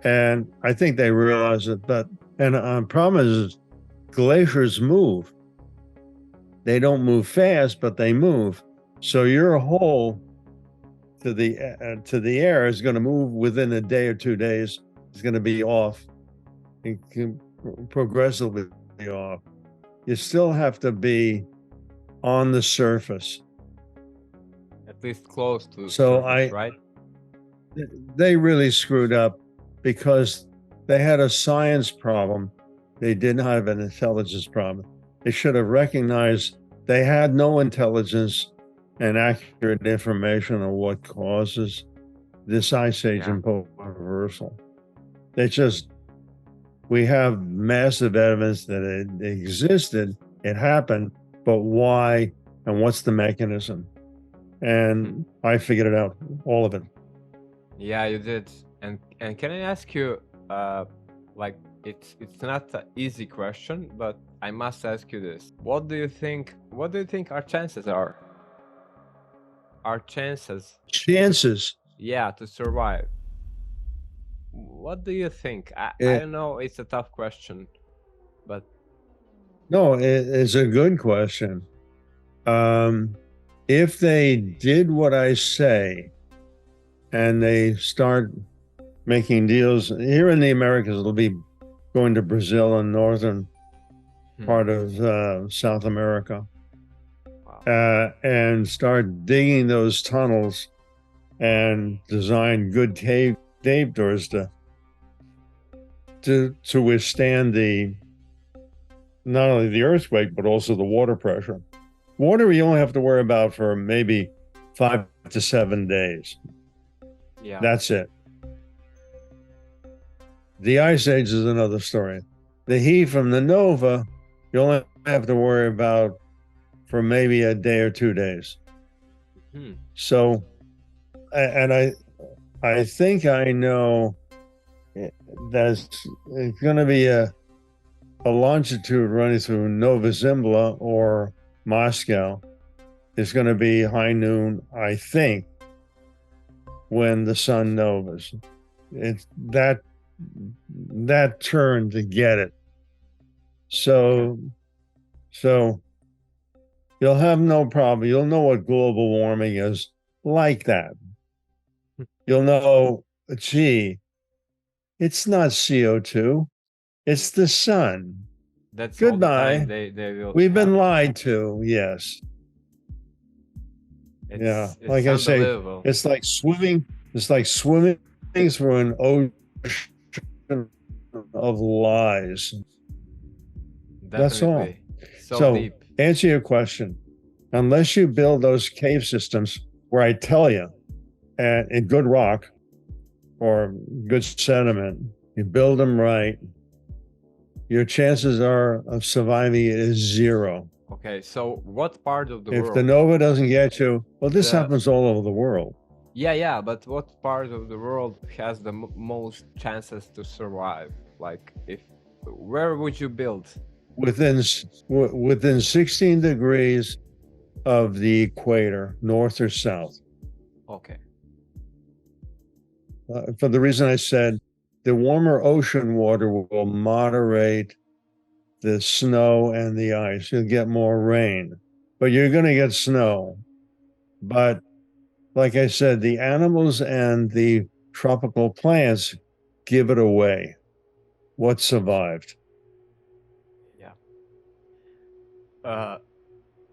And I think they realize it. And problem is, glaciers move. They don't move fast, but they move. So your hole to the air is going to move within a day or 2 days. It's going to be off, progressively off. You still have to be on the surface, at least close to the surface, right? They really screwed up because they had a science problem. They didn't have an intelligence problem. They should have recognized they had no intelligence and accurate information on what causes this ice age and polar reversal. We have massive evidence that it existed, it happened, but why and what's the mechanism? And I figured it out, all of it. Yeah, you did. And can I ask you, it's not an easy question, but I must ask you this. What do you think our chances are? Our chances. Chances? Yeah, to survive. What do you think? I don't know, it's a tough question, but... No, it's a good question. If they did what I say, and they start making deals. Here in the Americas, it'll be going to Brazil and northern part of South America. Wow. And start digging those tunnels and design good cave doors to withstand not only the earthquake, but also the water pressure. Water you only have to worry about for maybe 5 to 7 days. Yeah. That's it. The ice age is another story. The heat from the nova, you only have to worry about for maybe a day or 2 days. So, and I think I know there's going to be a longitude running through Nova Zembla or Moscow. It's going to be high noon, I think, when the sun novas. It's that turn to get it. So you'll have no problem. You'll know what global warming is like that. You'll know, gee, it's not CO2, it's the sun. That's goodbye. All the time they will We've been lied to, yes. It's like I say, it's like swimming through an ocean of lies. Definitely. That's all. So deep. Answer your question. Unless you build those cave systems where I tell you, in good rock or good sediment, you build them right, your chances of surviving is 0. Okay, so what part of the world? If the nova doesn't get you, well, this happens all over the world. Yeah, but what part of the world has the most chances to survive? Like, where would you build? Within 16 degrees of the equator, north or south. Okay. For the reason I said, the warmer ocean water will moderate the snow and the ice. You'll get more rain, but you're going to get snow. But like I said, the animals and the tropical plants give it away. What survived? Yeah.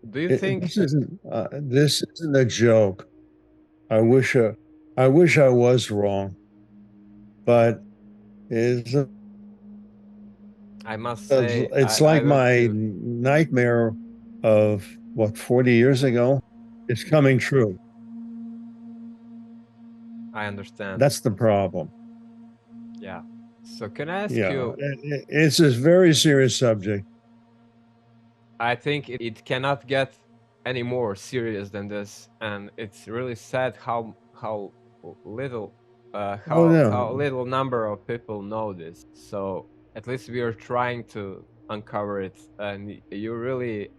Do you think this isn't a joke? I wish I was wrong, but I must say it's like my nightmare of 40 years ago. It's coming true. I understand. That's the problem. Yeah. So can I ask you? It's a very serious subject. I think it cannot get any more serious than this, and it's really sad how little how little number of people know this. So at least we are trying to uncover it, and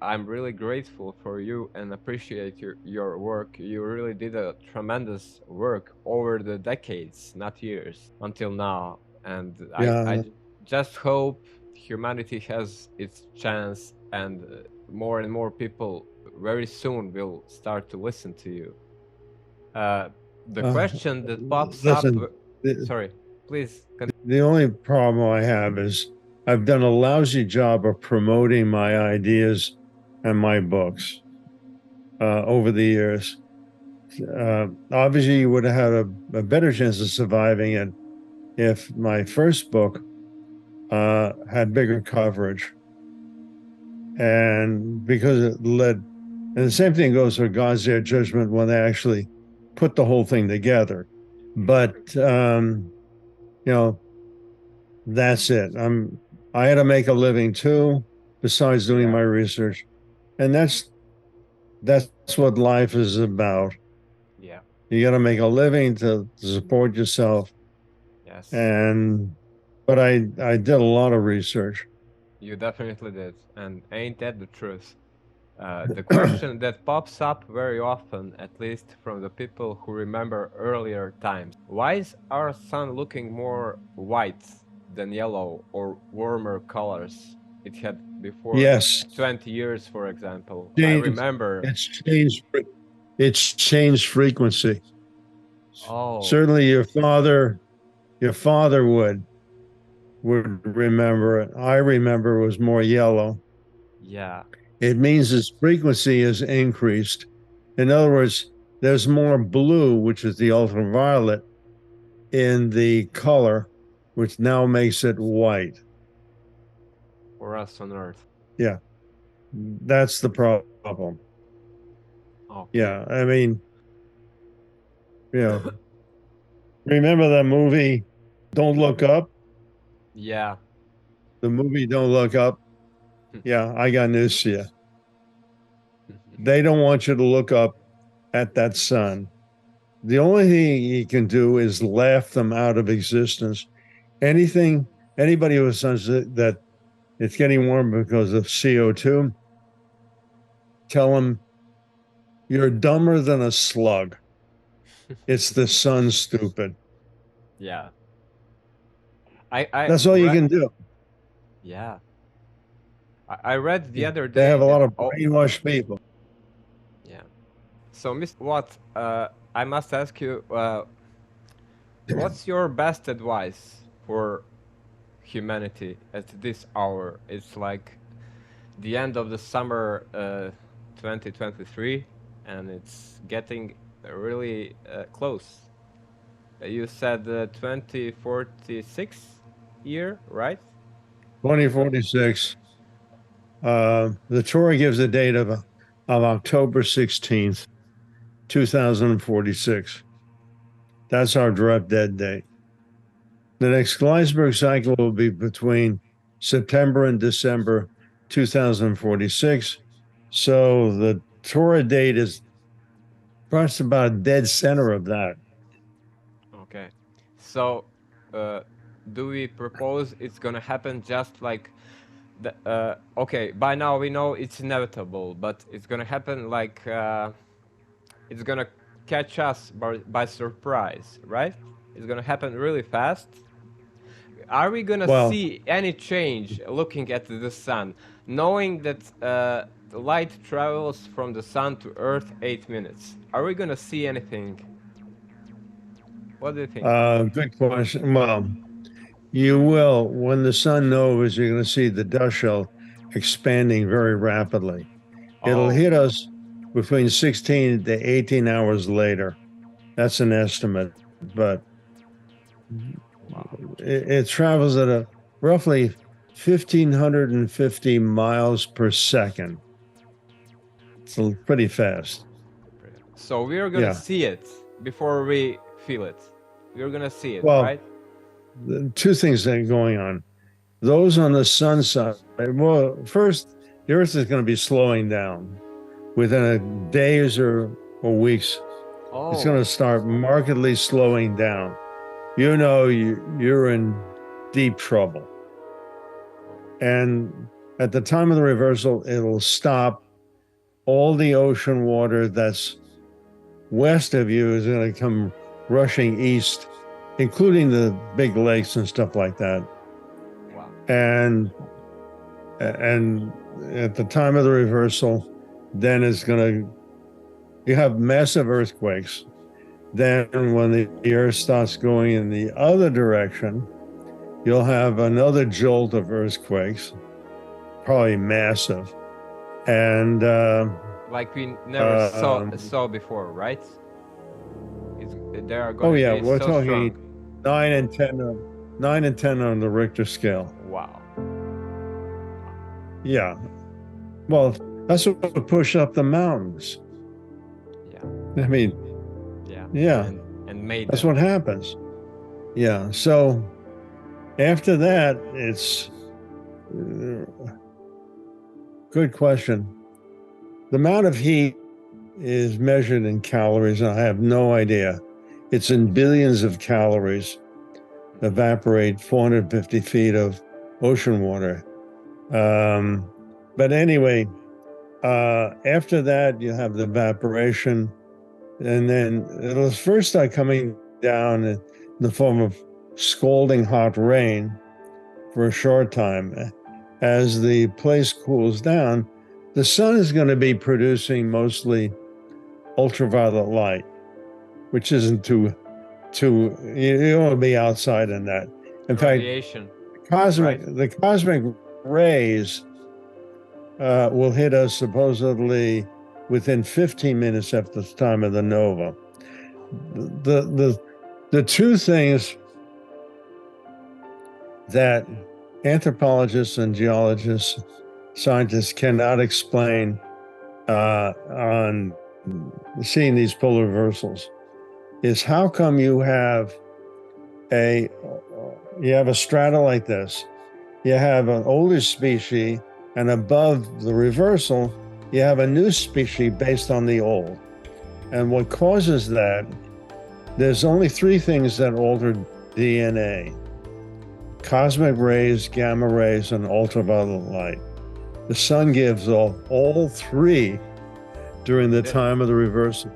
I'm really grateful for you and appreciate your work. You really did a tremendous work over the decades, not years, until now. And I just hope humanity has its chance, and more people very soon will start to listen to you. The question that pops up. Sorry, please. The only problem I have is I've done a lousy job of promoting my ideas and my books over the years. Obviously, you would have had a better chance of surviving it if my first book had bigger coverage. And because it led, and the same thing goes for God's Day of Judgment when they actually put the whole thing together. But, that's it. I had to make a living too, besides doing my research. And that's what life is about. Yeah. You got to make a living to support yourself. Yes. But I did a lot of research. You definitely did. And ain't that the truth? The question that pops up very often, at least from the people who remember earlier times: why is our sun looking more white than yellow or warmer colors it had before? Yes. 20 years, for example. I remember. It's changed frequency. Oh. Certainly your father Your father would remember it. I remember it was more yellow. Yeah. It means its frequency is increased. In other words, there's more blue, which is the ultraviolet, in the color, which now makes it white. For us on Earth. Yeah, that's the problem. Okay. Yeah, I mean, you know, remember that movie, Don't Look Up? Yeah. The movie Don't Look Up? Yeah, I got news for you. They don't want you to look up at that sun. The only thing you can do is laugh them out of existence. Anybody who says that it's getting warm because of CO2, tell them you're dumber than a slug. It's the sun, stupid. Yeah. I That's all you read. can do. Yeah. I read the Yeah. other They day have a that. lot of Oh. brainwashed people. Yeah. So, Mr. Watt, I must ask you, what's your best advice for humanity at this hour? It's like the end of the summer 2023, and it's getting really close. You said 2046 year, right? 2046. The Torah gives a date of October 16th, 2046. That's our drop dead date. The next Gleisberg cycle will be between September and December 2046. So the Torah date is perhaps about dead center of that. Okay. So, uh, do we propose it's gonna happen just like okay, by now we know it's inevitable, but it's gonna happen like it's gonna catch us by surprise, right? It's gonna happen really fast. Are we gonna Well, see any change looking at the sun, knowing that the light travels from the sun to Earth 8 minutes? Are we gonna see anything? What do you think? good question. Well, you will, when the sun novas, you're going to see the dust shell expanding very rapidly. It'll Oh, hit us between 16 to 18 hours later. That's an estimate, but wow. it travels at a roughly 1,550 miles per second. It's pretty fast. So we're gonna Yeah. see it before we feel it. We're gonna see it, Well, right? two things that are going on. Those on the sun side, well, first, the Earth is going to be slowing down within a days or weeks. It's going Oh, to start markedly slowing down. You know, you're in deep trouble. And at the time of the reversal, it'll stop. All the ocean water that's west of you is going to come rushing east, including the big lakes and stuff like that. wow. And at the time of the reversal, then it's going to, you have massive earthquakes. Then when the earth starts going in the other direction, you'll have another jolt of earthquakes, probably massive. And Like we never saw before, right? They are oh gonna yeah, be we're so talking strong. 9 and 10 on the Richter scale. Wow. Yeah. Well, that's what push up the mountains. Yeah. I mean, Yeah. yeah, And made that's them. what happens. Yeah. So after that, it's good question. The amount of heat is measured in calories, and I have no idea. It's in billions of calories. Evaporate 450 feet of ocean water. But anyway, after that, you have the evaporation, and then it'll first start coming down in the form of scalding hot rain for a short time. As the place cools down, the sun is going to be producing mostly ultraviolet light, which isn't too you don't want to be outside in that. In Radiation. fact, the cosmic rays will hit us supposedly within 15 minutes after the time of the nova. The two things that anthropologists and geologists, scientists cannot explain on seeing these polar reversals is how come you have a strata like this, you have an older species, and above the reversal, you have a new species based on the old. And what causes that, there's only three things that alter DNA: cosmic rays, gamma rays, and ultraviolet light. The sun gives all three during the time of the reversal.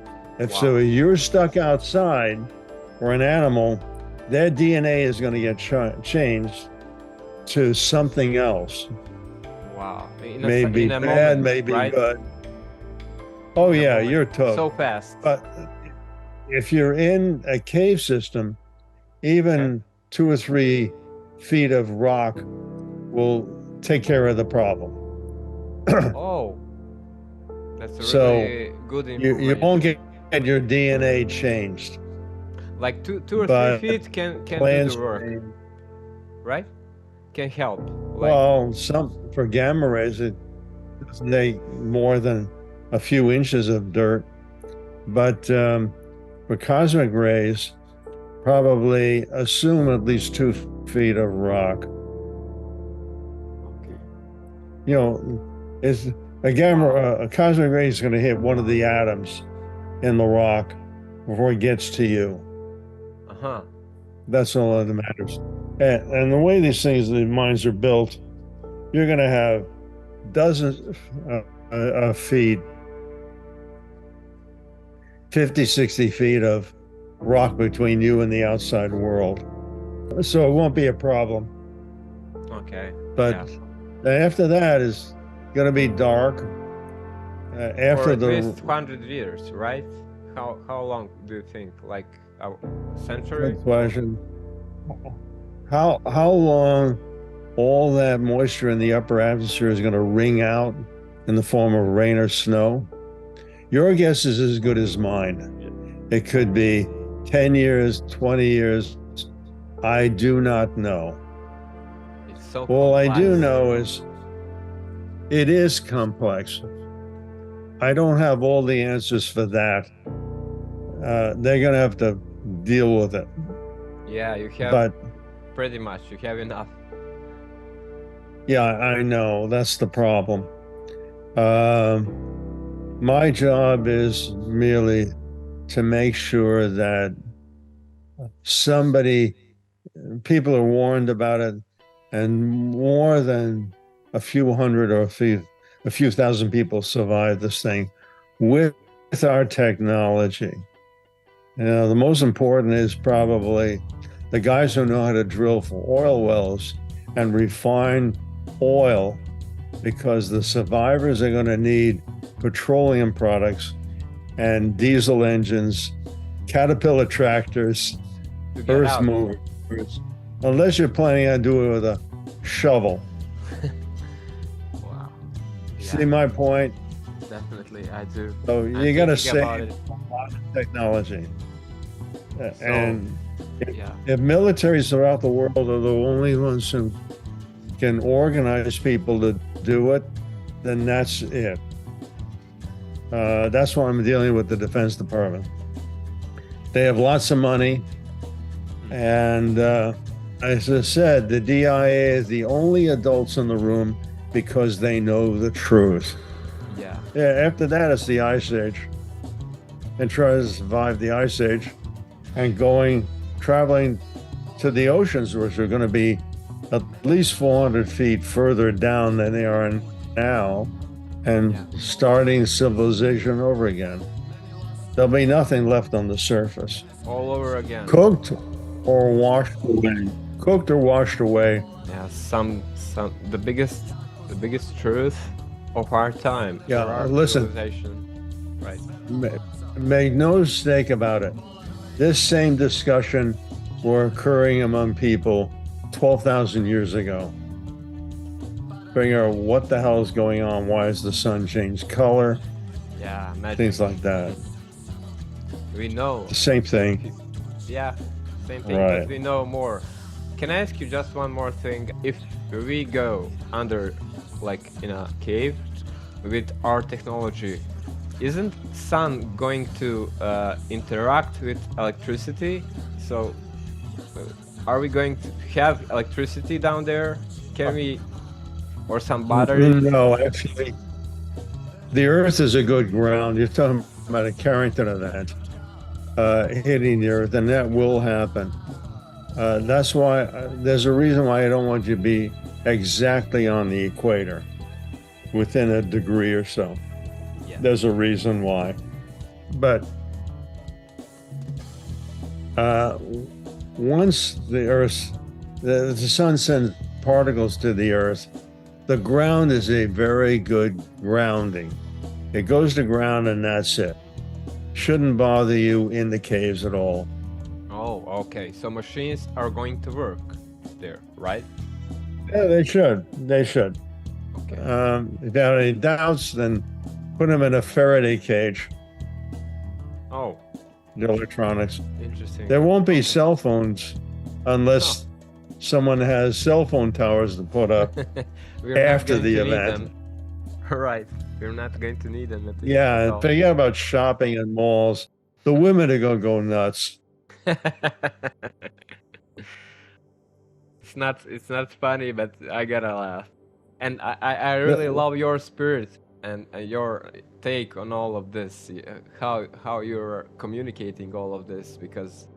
So you're stuck outside, or an animal, their DNA is going to get changed to something else. Wow. Maybe bad, moment, maybe good. Oh yeah, you're tough. So fast. But if you're in a cave system, even 2 or 3 feet of rock will take care of the problem. Oh, that's a really good information. You won't get your DNA changed. Like 2 or 3 feet can do the work, right? Can help. Well, for gamma rays, it doesn't take more than a few inches of dirt, but for cosmic rays, probably assume at least 2 feet of rock. Okay. You know, a cosmic ray is going to hit one of the atoms in the rock before it gets to you. That's all that matters. And the way these things, the mines are built, you're going to have dozens of feet, 50, 60 feet of rock between you and the outside world. So it won't be a problem. Okay. But after that is going to be dark. After for at least 100 years, right? How long do you think? Like a century? Good question. How long all that moisture in the upper atmosphere is going to wring out in the form of rain or snow? Your guess is as good as mine. It could be 10 years, 20 years. I do not know. It's so all complex. I do know is it is complex. I don't have all the answers for that. They're going to have to deal with it. Yeah, you have pretty much. You have enough. Yeah, I know. That's the problem. My job is merely to make sure that people are warned about it, and more than a few hundred or a few thousand people survive this thing with our technology. You know, the most important is probably the guys who know how to drill for oil wells and refine oil, because the survivors are going to need petroleum products and diesel engines, Caterpillar tractors, earth movers, unless you're planning on doing it with a shovel. Wow. Yeah. See my point? Definitely, I do. So you got to save a lot of technology. And if militaries throughout the world are the only ones who can organize people to do it, then that's it. That's why I'm dealing with the Defense Department. They have lots of money, and as I said, the DIA is the only adults in the room because they know the truth. Yeah. After that, it's the Ice Age, and try to survive the Ice Age, and traveling to the oceans, which are going to be at least 400 feet further down than they are now, and starting civilization over again. There'll be nothing left on the surface. All over again. Cooked or washed away. Cooked or washed away. Yeah, the biggest truth of our time. Yeah, our listen. Right. Make no mistake about it. this same discussion were occurring among people 12,000 years ago. Figuring out what the hell is going on, why has the sun changed color, Yeah, magic. things like that. We know. The same thing. Yeah, same thing, Right. but we know more. Can I ask you just one more thing? If we go under, like in a cave, with our technology, isn't sun going to interact with electricity? So, are we going to have electricity down there? Can we, or some batteries? No, actually, the Earth is a good ground. You're talking about a Carrington event hitting the Earth, and that will happen. That's why there's a reason why I don't want you to be exactly on the equator, within a degree or so. Yeah. There's a reason why. But once the Earth, the sun sends particles to the Earth, the ground is a very good grounding. It goes to ground and that's it. Shouldn't bother you in the caves at all. Oh, okay. So machines are going to work there, right? Yeah, they should. They should. Okay. If you have any doubts, then put them in a Faraday cage, Oh, the electronics. interesting. There won't be cell phones unless someone has cell phone towers to put up. We're not after going the to need event. them. Right. We're not going to need them at the Yeah, at and all. forget about shopping in malls. The women are going to go nuts. It's not funny, but I gotta laugh. And I really love your spirit and your take on all of this, how you're communicating all of this, because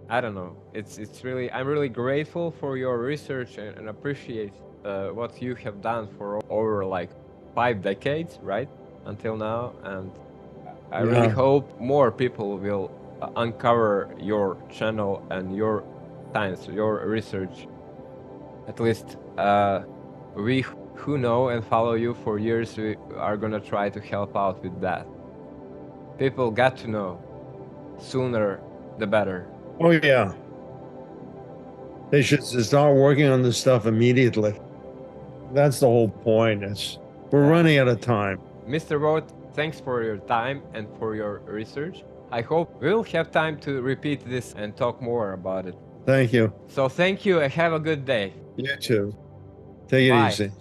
I don't know, it's really, I'm really grateful for your research and appreciate what you have done for over like 5 decades, right, until now, and I really Yeah. hope more people will uncover your channel and your science, your research. At least we who know and follow you for years, we are gonna try to help out with that. People got to know. Sooner the better. Oh, yeah. They should start working on this stuff immediately. That's the whole point. We're running out of time. Mr. Vogt, thanks for your time and for your research. I hope we'll have time to repeat this and talk more about it. Thank you. So thank you and have a good day. You too. Take it Bye. easy.